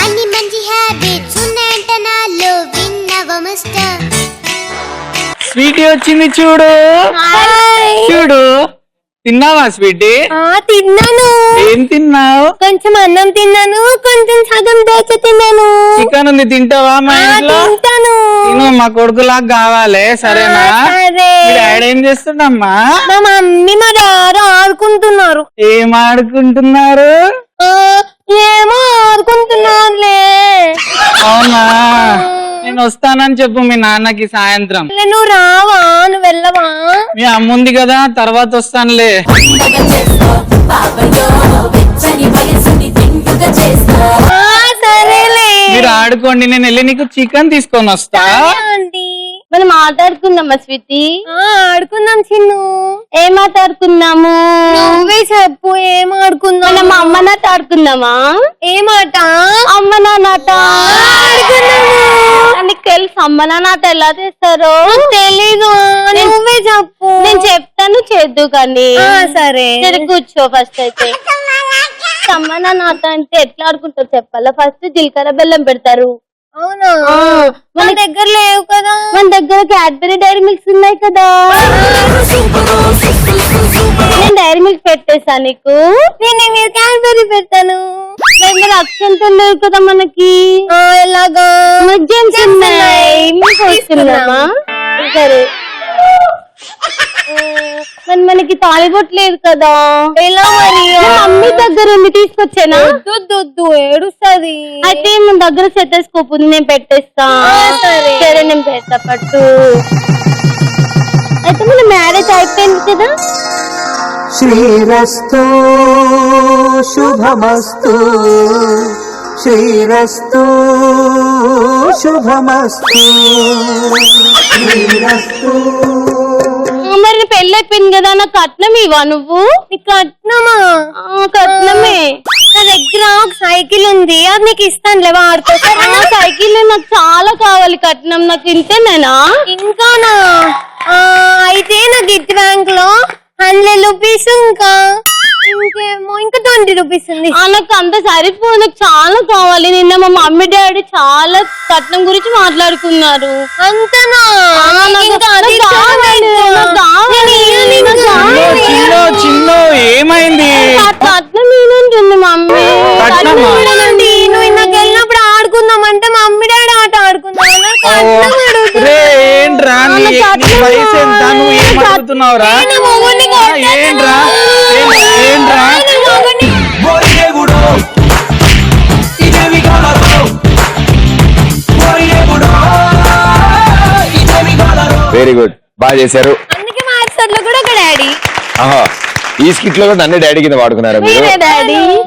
అన్ని మంచి హ్యాబిట్స్ ఉన్నాయంట నాలో విన్నవ మిస్టర్. స్వీటీ వచ్చింది చూడు. చూడు, తిన్నావా స్వీటీ? తిన్నాను. ఏం తిన్నావు? కొంచెం అన్నం తిన్నాను, కొంచెం సగం దోశ తిన్నాను. చికెన్ ఉంది, తింటావా? మా ఇంట్లో తింటాను. తిను, మా కొడుకులాగా కావాలి, సరేనా? సరే. మీ డాడీ ఏం చేస్తుండమ్మా? మా మమ్మీ మా డాడీ ఆడుకుంటున్నారు. ఏం ఆడుకుంటున్నారు? ఏమో ఆడుకుంటున్నారులే. అవునా? నేను వస్తానని చెప్పు మీ నాన్నకి సాయంత్రం. నువ్వు రావా? నువ్వు వెళ్ళవా? మీ అమ్మ ఉంది కదా, తర్వాత వస్తానులే. సరేలే, మీరు ఆడుకోండి, నేను వెళ్ళి నీకు చికెన్ తీసుకొని వస్తా. మనం మాట్లాడుకుందామా స్వీటీ? ఆడుకుందాం చిన్ను. ఏం మాట్లాడుకుందాము? నువ్వే చెప్పు, ఏం ఆడుకుందాం? మనం అమ్మ నాట ఆడుకుందామా? ఏమాట? అమ్మ నాట ఆడుకుందాము. నీకు తెలుసు అమ్మ నాట ఎలా చేస్తారో? తెలీదు, నువ్వే చెప్పు. నేను చెప్తాను, చేద్దు కానీ. సరే కూర్చో. ఫస్ట్ అయితే అమ్మ నాట అంటే ఎట్లా ఆడుకుంటారు చెప్పాలా? ఫస్ట్ జీలకర్ర బెల్లం పెడతారు. అవునా? మన దగ్గర లేవు కదా. మన దగ్గర క్యాడ్బరీ డైరీ మిల్క్స్ ఉన్నాయి కదా. నేను డైరీ మిల్క్ పెట్టేసా నీకు. నేను క్యాడ్బరీ పెట్టాను. దగ్గర అక్షంతలు లేవు కదా మనకి. ఎలాగా? మధ్యాహ్నం ఉన్నాయి. సరే, మనకి తాలిబొట్టు లేదు కదా. ఎలా మరి? మమ్మీ దగ్గర ఉంది, తీసుకొచ్చానా? వద్దు, ఏడుస్తుంది. అయితే మన దగ్గర సెటెస్కోప్ ఉంది, నేను పెట్టేస్తా. సరే నేను పెడతా, పట్టు. అయితే మన మ్యారేజ్ అయిపోయింది కదా. శ్రీరస్తు శుభమస్తు, శ్రీరస్తు శుభమస్తు, శ్రీరస్తు. మరి పెళ్ళి అయిపోయింది కదా, నాకు కట్నం ఇవా నువ్వు? కట్నమా? కట్నమే. నా దగ్గర ఒక సైకిల్ ఉంది, అది నీకు ఇస్తాను లేవా? ఆడుకో. సైకిల్ నాకు చాలా కావాలి కట్నం. నాకు ఇంతేనా? ఇంకానా? అయితే నా గిట్ బ్యాంక్ లో 100 రూపీస్ ఇంకా ఇంకేమో ఇంకా 20 రూపీస్ ఉంది. నాకు అంత సరిపోదు, నాకు చాలా కావాలి. నిన్న మా మమ్మీ డాడీ చాలా కట్నం గురించి మాట్లాడుకున్నారు. అంతనా? చిన్న ఏమైంది? కట్నం నేనంటుంది మమ్మీ. నువ్వు ఇందాక వెళ్ళినప్పుడు ఆడుకుందామంటే మా మమ్మీ డాడీ ఆట ఆడుకుందాం. ఏంట్రా వయసు ఎంత? నువ్వు ఏం అడుగుతున్నావురా? ఏంట్రా ఏంట్రా? వెరీ గుడ్, బాగా చేశారు. అందుకే మా అసలు కూడా ఒక డాడీ. ఆహా, ఈ స్కిట్ లో కూడా నన్ను డాడీ కింద వాడుకున్నారా మీరు?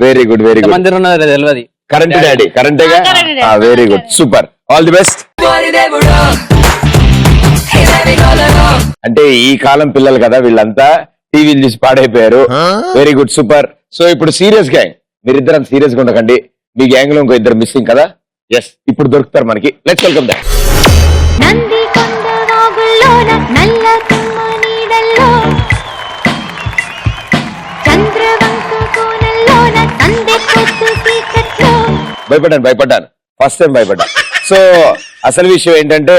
Very good, very good. మందిరం ఉన్నది తెలియదు. కరెంట్ డాడీ, కరెంటేగా. Very good, super, all the best. అంటే ఈ కాలం పిల్లలు కదా వీళ్ళంతా, టీవీలు చూసి పాడైపోయారు. Very good, super. సో ఇప్పుడు సీరియస్ గ్యాంగ్, మీరిద్దరు సీరియస్ గా ఉండకండి. మీ గ్యాంగ్ లో ఇంకో ఇద్దరు మిస్సింగ్ కదా. ఎస్, ఇప్పుడు దొరుకుతారు మనకి. Let's welcome that. భయపడ్డాను ఫస్ట్ టైం భయపడ్డా. సో అసలు విషయం ఏంటంటే,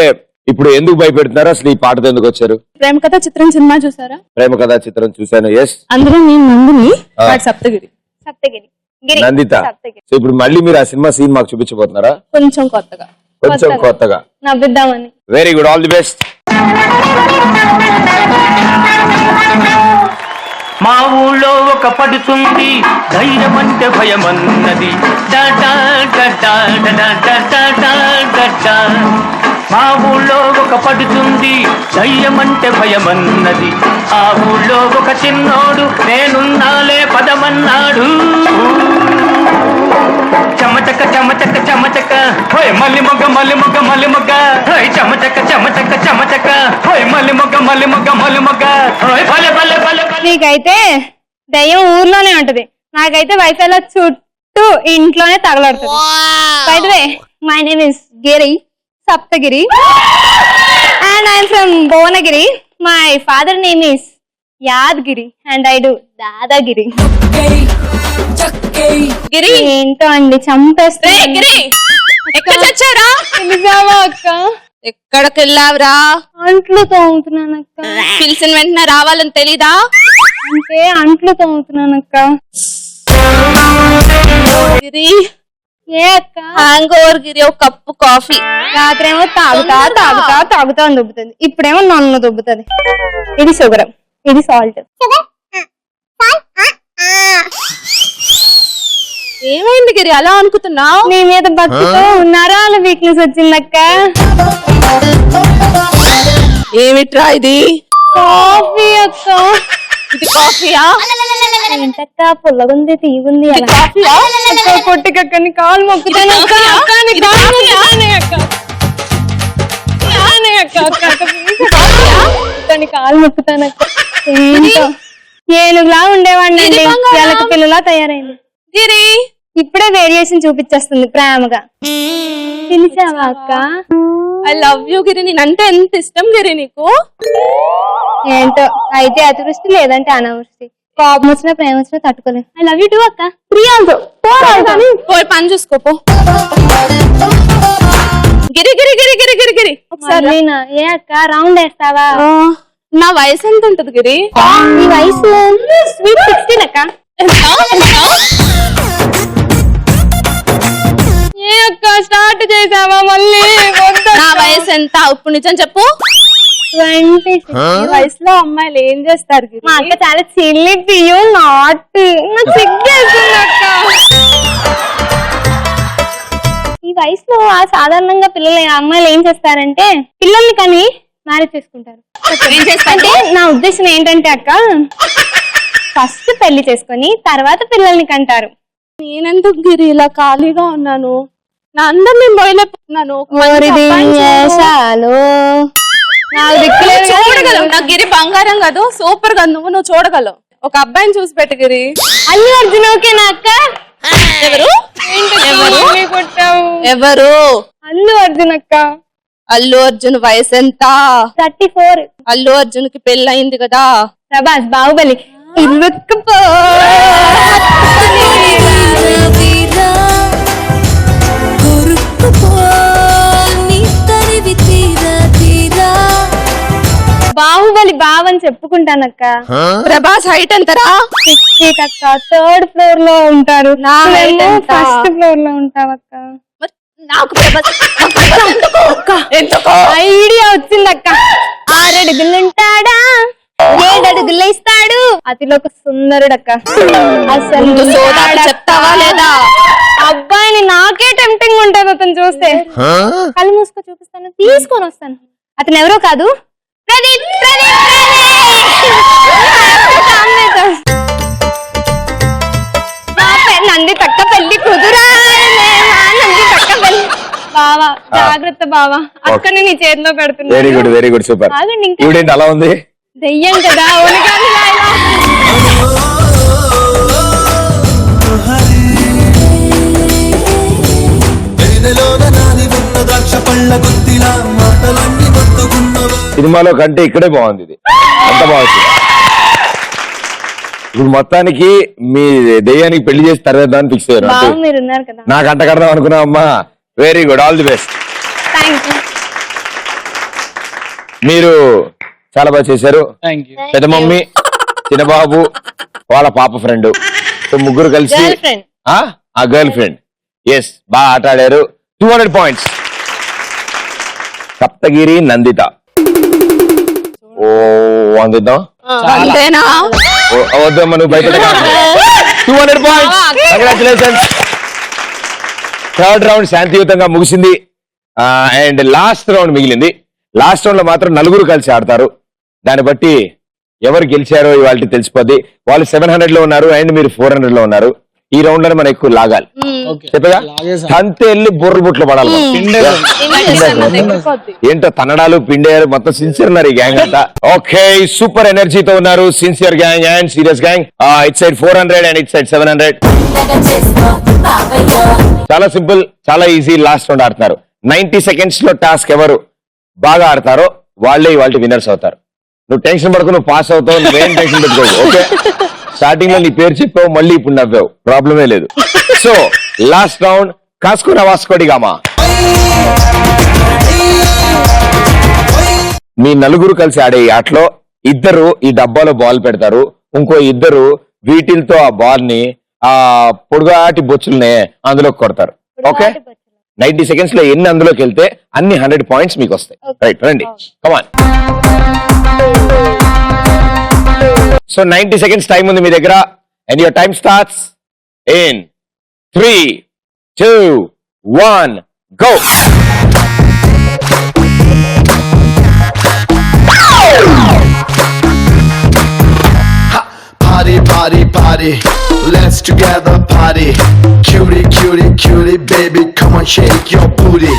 ఇప్పుడు ఎందుకు భయపెడుతున్నారు? అసలు ఈ పాటతో ఎందుకు వచ్చారు? ప్రేమ కథ చిత్రం సినిమా చూసారా? ప్రేమ కథా చిత్రం చూశాను. ఎస్, అందులో నేను నందిని, సప్తగిరి. నందిత. సో ఇప్పుడు మళ్ళీ మీరు ఆ సినిమా సీన్ మాకు చూపించబోతున్నారా? కొంచెం కొత్తగా నవ్విద్దామని. Very good, all the best. మా ఊళ్ళో ఒక పడుతుంది ధైర్యం అంటే భయమన్నది. మా ఊళ్ళో ఒక పడుతుంది ధైర్యం అంటే భయమన్నది. ఆ ఊళ్ళో ఒక చిన్నోడు నేనున్నాలే పదమన్నాడు. చమచక చమచక చమచక హోయ్ మల్లి మొగ్గ మల్లి మొగ్గ మల్లి మొగ్గ హోయ్ చమచక చమచక చమచక హోయ్ మల్లి మొగ్గ మల్లి మొగ్గ మల్లి మొగ్గ హోయ్ భలే భలే భలే. నీకైతే దయ్యం ఊర్లోనే ఉంటది, నాకైతే వైఫై లో చుట్టూ ఇంట్లోనే తగలడుతుంది. By the way, my name is Giri Saptagiri and I'm from Bhuvanagiri. My father name is Yadagiri and I do దాదాగిరి. గిరి ఏంటో అండి చంపేస్తే. అక్క ఎక్కడికి వెళ్ళావురా? అంట్లు తోముతున్నాను అక్క. పిలిచిన వెంటనే రావాలని తెలీదా? అంటే అంట్లు తోముతున్నాను అక్క. గిరి ఏ అక్క? హ్యాంగ్ ఓవర్ గిరి, ఒక కప్పు కాఫీ. రాత్రి ఏమో తాగుతా అని దుబ్బుతుంది, ఇప్పుడేమో నన్ను దుబ్బుతుంది. ఇది షుగర్, ఇది సాల్ట్. ఏమైంది గిరి అలా అనుకుతున్నావు? నీ మీద భక్తితో ఉన్నారా అలా వీక్నెస్ వచ్చిందక్క. ఏమిట్రా ఇది? కాఫీ అక్క. ఇది కాఫీయా? ఏంటక్క పుల్లగుంది తీగుంది అలా. కాఫీయా? కొట్టికక్కని కాలు మొక్కుతాను అక్క. కాలు మొక్కుతానక్క. ఏనుగులా ఉండేవాడిని, ఎలక పిల్లలా తయారైంది. గిరి ఇప్పుడే వేరియేషన్ చూపించేస్తుంది ప్రేమగా. పిలిచావా అక్క? ఐ లవ్ యూ గిరి. నేనంటే ఎంత ఇష్టం గిరి నీకు. ఏంటో, అయితే అతివృష్టి లేదంటే అనావృష్టి. కోపం వచ్చినా ప్రేమ వచ్చినా తట్టుకోలేదు. ఐ లవ్ యూ టూ అక్క. ప్రియాంతో పోయి పని చూసుకోపో. గిరి గిరి గిరి గిరి గిరి గిరి ఒకసారి. ఏ అక్క రౌండ్ వేస్తావా? నా వయసు ఎంత ఉంటది గిరి? నీ వయసు స్వీట్ 16 అక్క. ఏ అక్క స్టార్ట్ చేసావా మళ్ళీ? నా వయసు ఎంత ఇప్పుడు నిజం చెప్పు. 26. ఈ వయసులో అమ్మాయిలు ఏం చేస్తారు గిరి? మా అక్క చాలా చిల్లి పియో నాటి. నాకు సిగ్గేస్తుంది అక్క. ఈ వయసులో సాధారణంగా పిల్లలు అమ్మాయిలు ఏం చేస్తారంటే పిల్లల్ని కానీ మ్యారేజ్ చేసుకుంటారు. అంటే నా ఉద్దేశం ఏంటంటే అక్క, ఫస్ట్ పెళ్లి చేసుకొని తర్వాత పిల్లల్ని కంటారు. నేనెందుకు గిరి ఇలా ఖాళీగా ఉన్నాను? నా అందరినీ మొయలేపుతున్నాను. చూడగలవు. నా గిరి బంగారం కాదు, సూపర్ గా నువ్వు చూడగలవు. ఒక అబ్బాయిని చూసి పెట్టు గిరి. అల్లు అర్జున్ ఓకేనా అక్క? ఎవరు ఎవరు? అల్లు అర్జున్ అక్క. అల్లు అర్జున్ వయసు ఎంత? 34. అల్లు అర్జున్ కి పెళ్లి అయింది కదా. ప్రభాస్ బాహుబలి ఇరుక్కుపో బాహుబలి బావని చెప్పుకుంటానక్క. ప్రభాస్ హైట్ ఎంతరా? 6 feet అక్క. 3rd floor లో ఉంటారు. నా ఫస్ట్ ఫ్లోర్ లో ఉంటావక్క. నాకు ఐడియా వచ్చిందక్క. 6 అడుగులు ఉంటాడా, 7 అడుగులు ఇస్తాడు, అతిలో ఒక సుందరుడక్క. అసలు చెప్తావా లేదా? అబ్బాయిని నాకే టెంప్టింగ్ ఉంటది అతను చూస్తే. కళ్ళు మూసుకో చూపిస్తాను, తీసుకొని వస్తాను. అతను ఎవరో కాదు, ప్రదీప్. నంది తక్క పెళ్లి కుదురా, నంది తక్క పెళ్లి. బావా జాగ్రత్త బావా, అక్కని నీ చేతిలో పెడుతున్నా. Very good super. ఇవిడేంటి అలా ఉంది? దెయ్యం కదా. సినిమాలో కంటే ఇక్కడే బాగుంది ఇది, అంత బాగుంది. ఇప్పుడు మొత్తానికి మీ దెయ్యానికి పెళ్లి చేసి తరవేద్దామని ఫిక్స్ అయ్యారు. నాకు అంట కడదాం అనుకున్నా అమ్మా. Very good, all the best. మీరు చాలా బాగా చేశారు. పెద్ద మమ్మీ, చిన్నబాబు, వాళ్ళ పాప ఫ్రెండ్, ముగ్గురు కలిసి ఆ గర్ల్ ఫ్రెండ్, ఎస్ బాగా ఆట ఆడారు. 200 points. సప్తగిరి, నందిత. ఓ అందిద్దాం. వద్దమ్మా, నువ్వు బయట. 200 points. కంగ్రాచులేషన్స్. 3rd రౌండ్ శాంతియుతంగా ముగిసింది. అండ్ లాస్ట్ రౌండ్ మిగిలింది. లాస్ట్ రౌండ్ లో మాత్రం 4 కలిసి ఆడతారు. దాన్ని బట్టి ఎవరు గెలిచారో ఇవాళ తెలిసిపోద్ది. వాళ్ళు 700 లో ఉన్నారు అండ్ మీరు 400 లో ఉన్నారు. ఈ రౌండ్ లో మనం ఎక్కువ లాగాలి, చెప్పగా అంతే వెళ్ళి బుర్ర బుట్లు పడాలి. ఏంటో తన్నడాలు పిండేయారు, మొత్తం సిన్సియర్ ఉన్నారు ఈ గ్యాంగ్ అంతా. ఓకే, సూపర్ ఎనర్జీతో ఉన్నారు sincere gang and serious gang. It side 400 and it side 700. చాలా సింపుల్, చాలా ఈజీ. లాస్ట్ రౌండ్ ఆడుతున్నారు. 90 seconds లో టాస్క్ ఎవరు బాగా ఆడతారో వాళ్ళే ఇవాళ విన్నర్స్ అవుతారు. నువ్వు టెన్షన్ పడకు, నువ్వు పాస్ అవుతావు, నువ్వేం టెన్షన్ పెట్టుకోవు. ఓకే, స్టార్టింగ్ లో నీ పేరు చెప్పావు, మళ్ళీ ఇప్పుడు నవ్వావు, ప్రాబ్లమే లేదు. సో లాస్ట్ రౌండ్ కాస్కో వాస్కోడిగామా. మీ 4 కలిసి ఆడే ఈ ఆటలో ఇద్దరు ఈ డబ్బాలో బాల్ పెడతారు, ఇంకో ఇద్దరు వీటిలతో ఆ బాల్ ని ఆ పొడుగాటి బొచ్చుల్ని అందులోకి కొడతారు. ఓకే, 90 seconds లో ఎన్ని అందులోకి వెళ్తే అన్ని 100 points మీకు వస్తాయి. రైట్, రండి, కమాన్. సో 90 seconds టైం ఉంది మీ దగ్గర. And your time starts in 3, 2, 1, go. Party, party, party, let's together party. Cutie, cutie, cutie, baby, come on, shake your booty.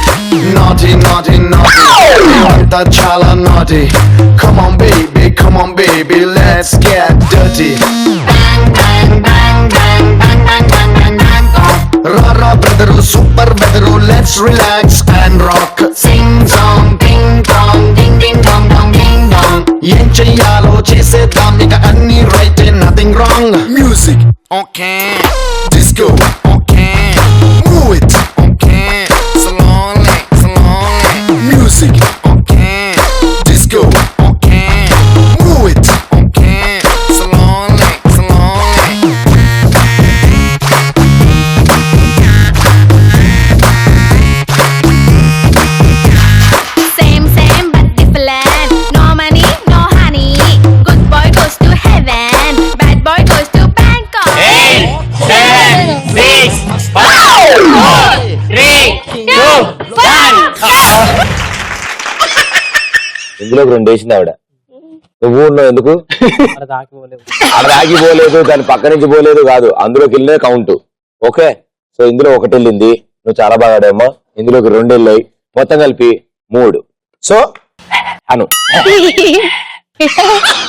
Naughty, naughty, naughty, you want that chala naughty. Come on, baby, let's get dirty. Bang, bang, bang, bang, bang, bang, bang, bang, bang, bang. Rara, brother, super brother, let's relax and rock. Sing song, ding dong, ding ding dong dong ding dong. ఏం చెయ్యాలో చేసేద్దాం ఇక అన్ని right, nothing wrong. Music okay, disco okay, move it okay, slowly slowly. Music okay, disco okay, move it okay, slowly slowly. Same same but different. No money, no honey. Good boy goes to heaven. Bad boy goes to Bangkok. 8, 7, 6, 5, 4, 3, 2, 1. ఇందులోకి 2 వేసింది ఆవిడ. నువ్వు ఉన్నావు ఎందుకు? అది ఆగిపోలేదు, దాని పక్క నుంచి పోలేదు కాదు, అందులోకి వెళ్ళినే కౌంట్. ఓకే, సో ఇందులో 1 వెళ్ళింది, నువ్వు చాలా బాగా ఆడావమ్మా. ఇందులోకి 2 వెళ్ళాయి, మొత్తం కలిపి 3. సో అను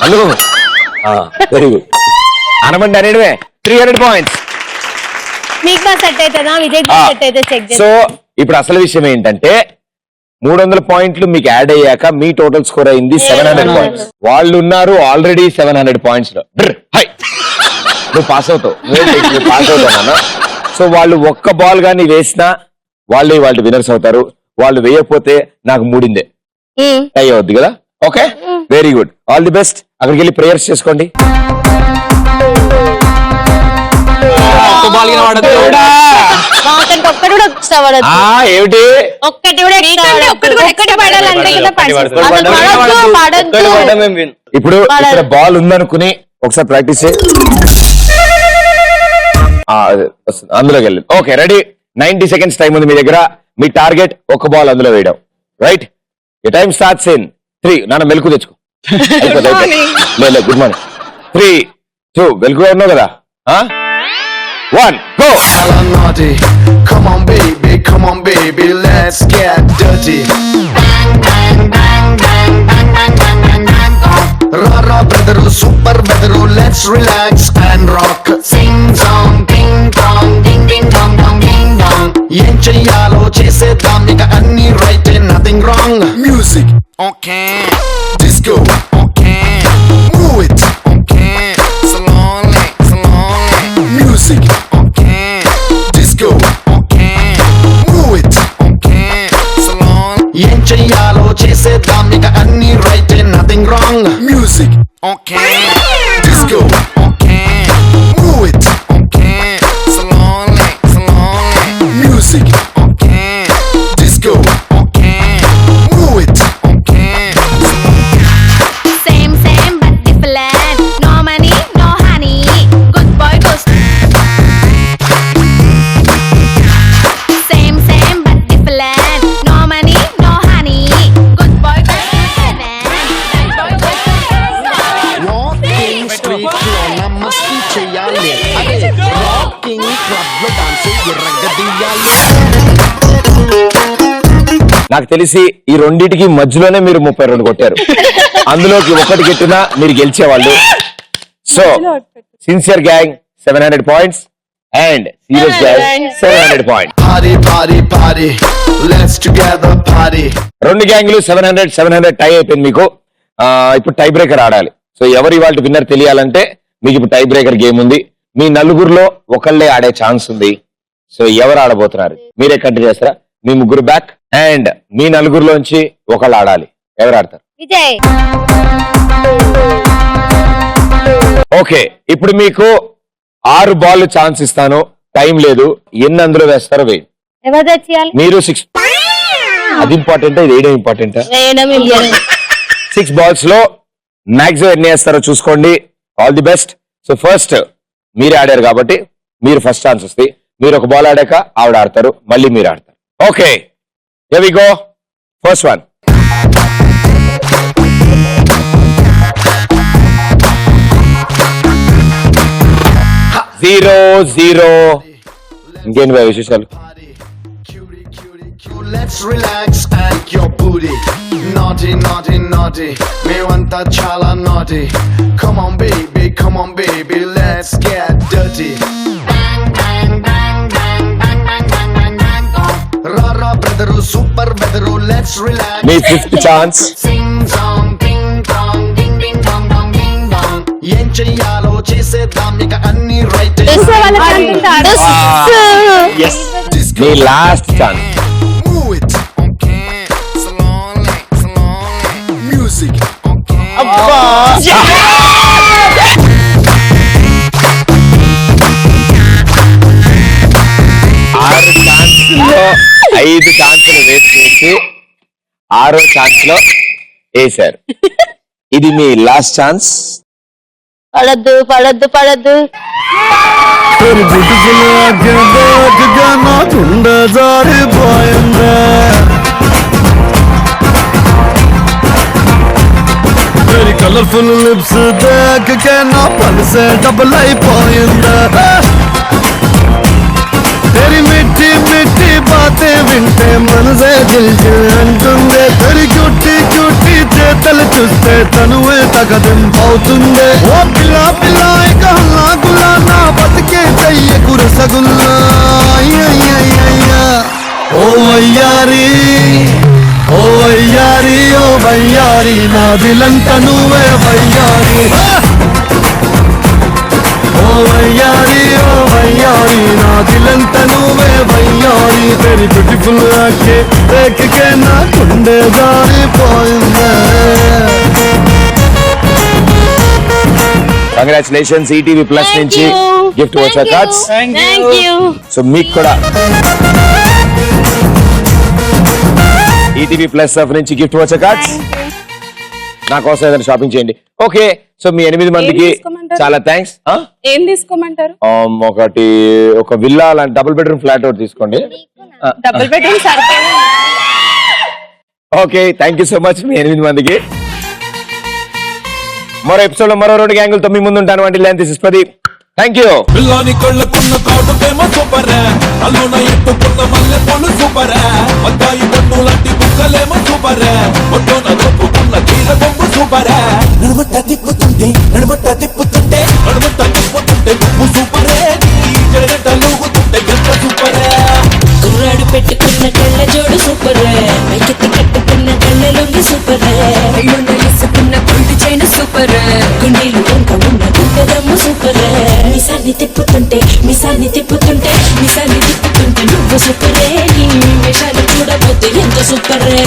అను వెరీ గుడ్. అనమండి అనేవే 300 points. మీకు సెట్ అవుతుందా? విజయ్ సెట్ అయితే చెక్ సో ఇప్పుడు అసలు విషయం ఏంటంటే 300 points మీకు యాడ్ అయ్యాక మీ టోటల్ స్కోర్ అయింది 700 points. వాళ్ళు ఉన్నారు ఆల్రెడీ 700 points లో. హై నువ్వు పాస్ అవుతావు నువ్వు పాస్ అవుతావు. సో వాళ్ళు ఒక్క బాల్ గానీ వేసినా వాళ్ళు విన్నర్స్ అవుతారు. వాళ్ళు వేయకపోతే నాకు మూడిందే అయ్యవద్దు కదా. Okay, very good, all the best. అక్కడికి వెళ్ళి ప్రేయర్స్ చేసుకోండి. ఒక్కటి కూడా extra పడొద్దు. ఏమిటి ఒక్కటి కూడా extra పడొద్దు. ఇప్పుడు ఇక్కడ బాల్ ఉందనుకుని ఒకసారి ప్రాక్టీస్ చేయి. అందులోకి వెళ్ళి ఓకే, రెడీ. 90 సెకండ్స్ టైం ఉంది మీ దగ్గర. మీ టార్గెట్ ఒక బాల్ అందులో వేయడం. రైట్, ఈ టైం స్టార్ట్స్ ఇన్ 3. నాన్న మెలకు తెచ్చుకో. Good morning. 3, 2 వెలుగుగా ఉన్నావు కదా. 1 go. Naughty. Come on baby, let's get dirty. Rara brother, super brother, let's relax and rock. Sing song, ding dong, ding ding dong dong ding dong. ఏం చెయ్యాలో చేసేద్దాం ఇక అన్ని right, nothing wrong. Music, okay. Disco, okay. Move it, okay. Slowly. Music, okay. Disco, okay. Move it, okay. Slowly. ఏం చెయ్యాలో చేసేద్దాం ఇక అన్ని right, nothing wrong. Music, okay. Disco, okay. Move it, okay. Slowly. Music, okay. Disco, okay. Move it, okay. Same but different. No money, no honey. Good boy goes. Same but different. No money, no honey. Good boy goes to heaven. Bad boy goes to hell. Walking street లో నమస్తే చెయ్యాలి. అదే rocking club లో dance ఎర్రగదీయాలి. నాకు తెలిసి ఈ రెండింటికి మధ్యలోనే మీరు 32 కొట్టారు. అందులోకి ఒకటి గెట్టినా మీరు గెలిచేవాళ్ళు. So sincere gang 700 points and serious gang 700 points. Party, let's together party. రెండు గ్యాంగ్లు 700 టై అయిపోయింది మీకు. ఇప్పుడు టై బ్రేకర్ ఆడాలి. సో ఎవరు ఇవాళ విన్నర్ తెలియాలంటే మీకు ఇప్పుడు టై బ్రేకర్ గేమ్ ఉంది. మీ నలుగురిలో ఒకళ్ళే ఆడే ఛాన్స్ ఉంది. సో ఎవరు ఆడబోతున్నారు? మీరే కంటిన్యూ చేస్తారా? మీ ముగ్గురు బ్యాక్ అండ్ మీ నలుగురిలోంచి ఒకళ్ళు ఆడాలి. ఎవరు ఆడతారు? విజయ్. ఓకే, ఇప్పుడు మీకు 6 బాల్ ఛాన్స్ ఇస్తాను. టైం లేదు. ఎన్ని అందులో వేస్తారో వేయండి. ఎవరు తెచ్చేయాలి? మీరు 6. అది ఇంపార్టెంటా ఇది వేయడం ఇంపార్టెంటా? 6 balls లో మాక్సిమం ఎన్ని వేస్తారో చూసుకోండి. All the best. So first మీరే ఆడారు కాబట్టి మీరు ఫస్ట్ ఛాన్స్ వస్తాయి. మీరు ఒక బాల్ ఆడాక ఆవిడ ఆడతారు, మళ్ళీ మీరు ఆడతారు. Okay, here we go. First one. Zero. ఇంకేంటి భయ విశేషాలు? Let's relax and your booty. Naughty, మేమంతా చాలా naughty. Come on baby, let's get dirty. Rara brother, super brother, let's relax. Me 5th chance. Sing song, ding dong, ding ding dong dong ding dong. ఏం చెయ్యాలో చేసేద్దాం ఇక అన్ని right. మీ last chance. Move it, okay. Slowly. Music, okay. 6 ఛాన్స్లో 5 ఛాన్సులు waste చేసి 6వ ఛాన్స్ లో వేశారు. ఇది మీ లాస్ట్ ఛాన్స్. పడద్దు. కలర్ఫుల్ లిప్స్ దేకే నా పల్సే డబుల్ అయిపోయిందా. तेरी मिठी मिठी बातें विंटे मन से दिल अंटुंदे. तेरी क्यूटी చేతలు చూస్తే తనువే తగదింపవుతుందే. ఓ పిల్ల ఇక హల్లా గుల్లా నా బతికే చెయ్య కురసగుల్లా. ఓ వయ్యారి ఓ వయ్యారి నా దిలంత నువ్వే వయ్యారి. ఓ వయ్యారి ఓ వయ్యారి నా దిలంత నువ్వే వయ్యారి వెరీ బ్యూటిఫుల్ ఆకే దేఖకే నా గుండె జారిపోయిందే కంగ్రాచులేషన్స్ ఈటీవీ ప్లస్ నుంచి gift voucher cards. Thank you. So మీకు కూడా ఈటీవీ ప్లస్ నుంచి గిఫ్ట్ వచ్చర్ కార్డ్స్. నా కోసం ఏదైనా షాపింగ్ చేయండి. ఓకే, సో మీ 8 మందికి తీసుకోమంటారు? చాలా థ్యాంక్స్. ఏం తీసుకోమంటారు? ఒక విల్లా లాంటి డబుల్ బెడ్రూమ్ ఫ్లాట్ ఒకటి తీసుకోండి. డబుల్ బెడ్రూమ్ సరిపోయింది. Okay, thank you so much మీ 8 మందికి. మరో ఎపిసోడ్ లో మరో 2 గ్యాంగులతో మీ ముందు ఉంటాను. అంటే this is Pradeep. Thank you. పిల్లాని కళ్ళకున్న కాటుకేమో సూపర్ అల్లున ఎత్తుకున్న మల్లె పూలు సూపర్ అబ్బాయి పన్ను లాంటి బుక్కలేమో సూపర్ ఒట్టోన దొప్పుకున్న కీర బొమ్మ సూపర్ నడుమట్ట తిప్పుతుంటే నువ్వు సూపరే జడగట్ట లూగుతుంటే గంట సూపర్ కుర్రాడు పెట్టుకున్న కళ్ళ జోడు సూపర్ మైకెత్తి కట్టుకున్న కళ్ళ లొంగి సూపర్ కళ్ళున్న ఇసుకున్న కొల్లు చైన సూపర్ గుండీలు వంక ఉన్న గుండెదమ్ము సూపర్ మిసాన్ని తిప్పుతుంటే నువ్వు సూపరే నీ వేషాలు చూడబోతే ఎంత సూపరే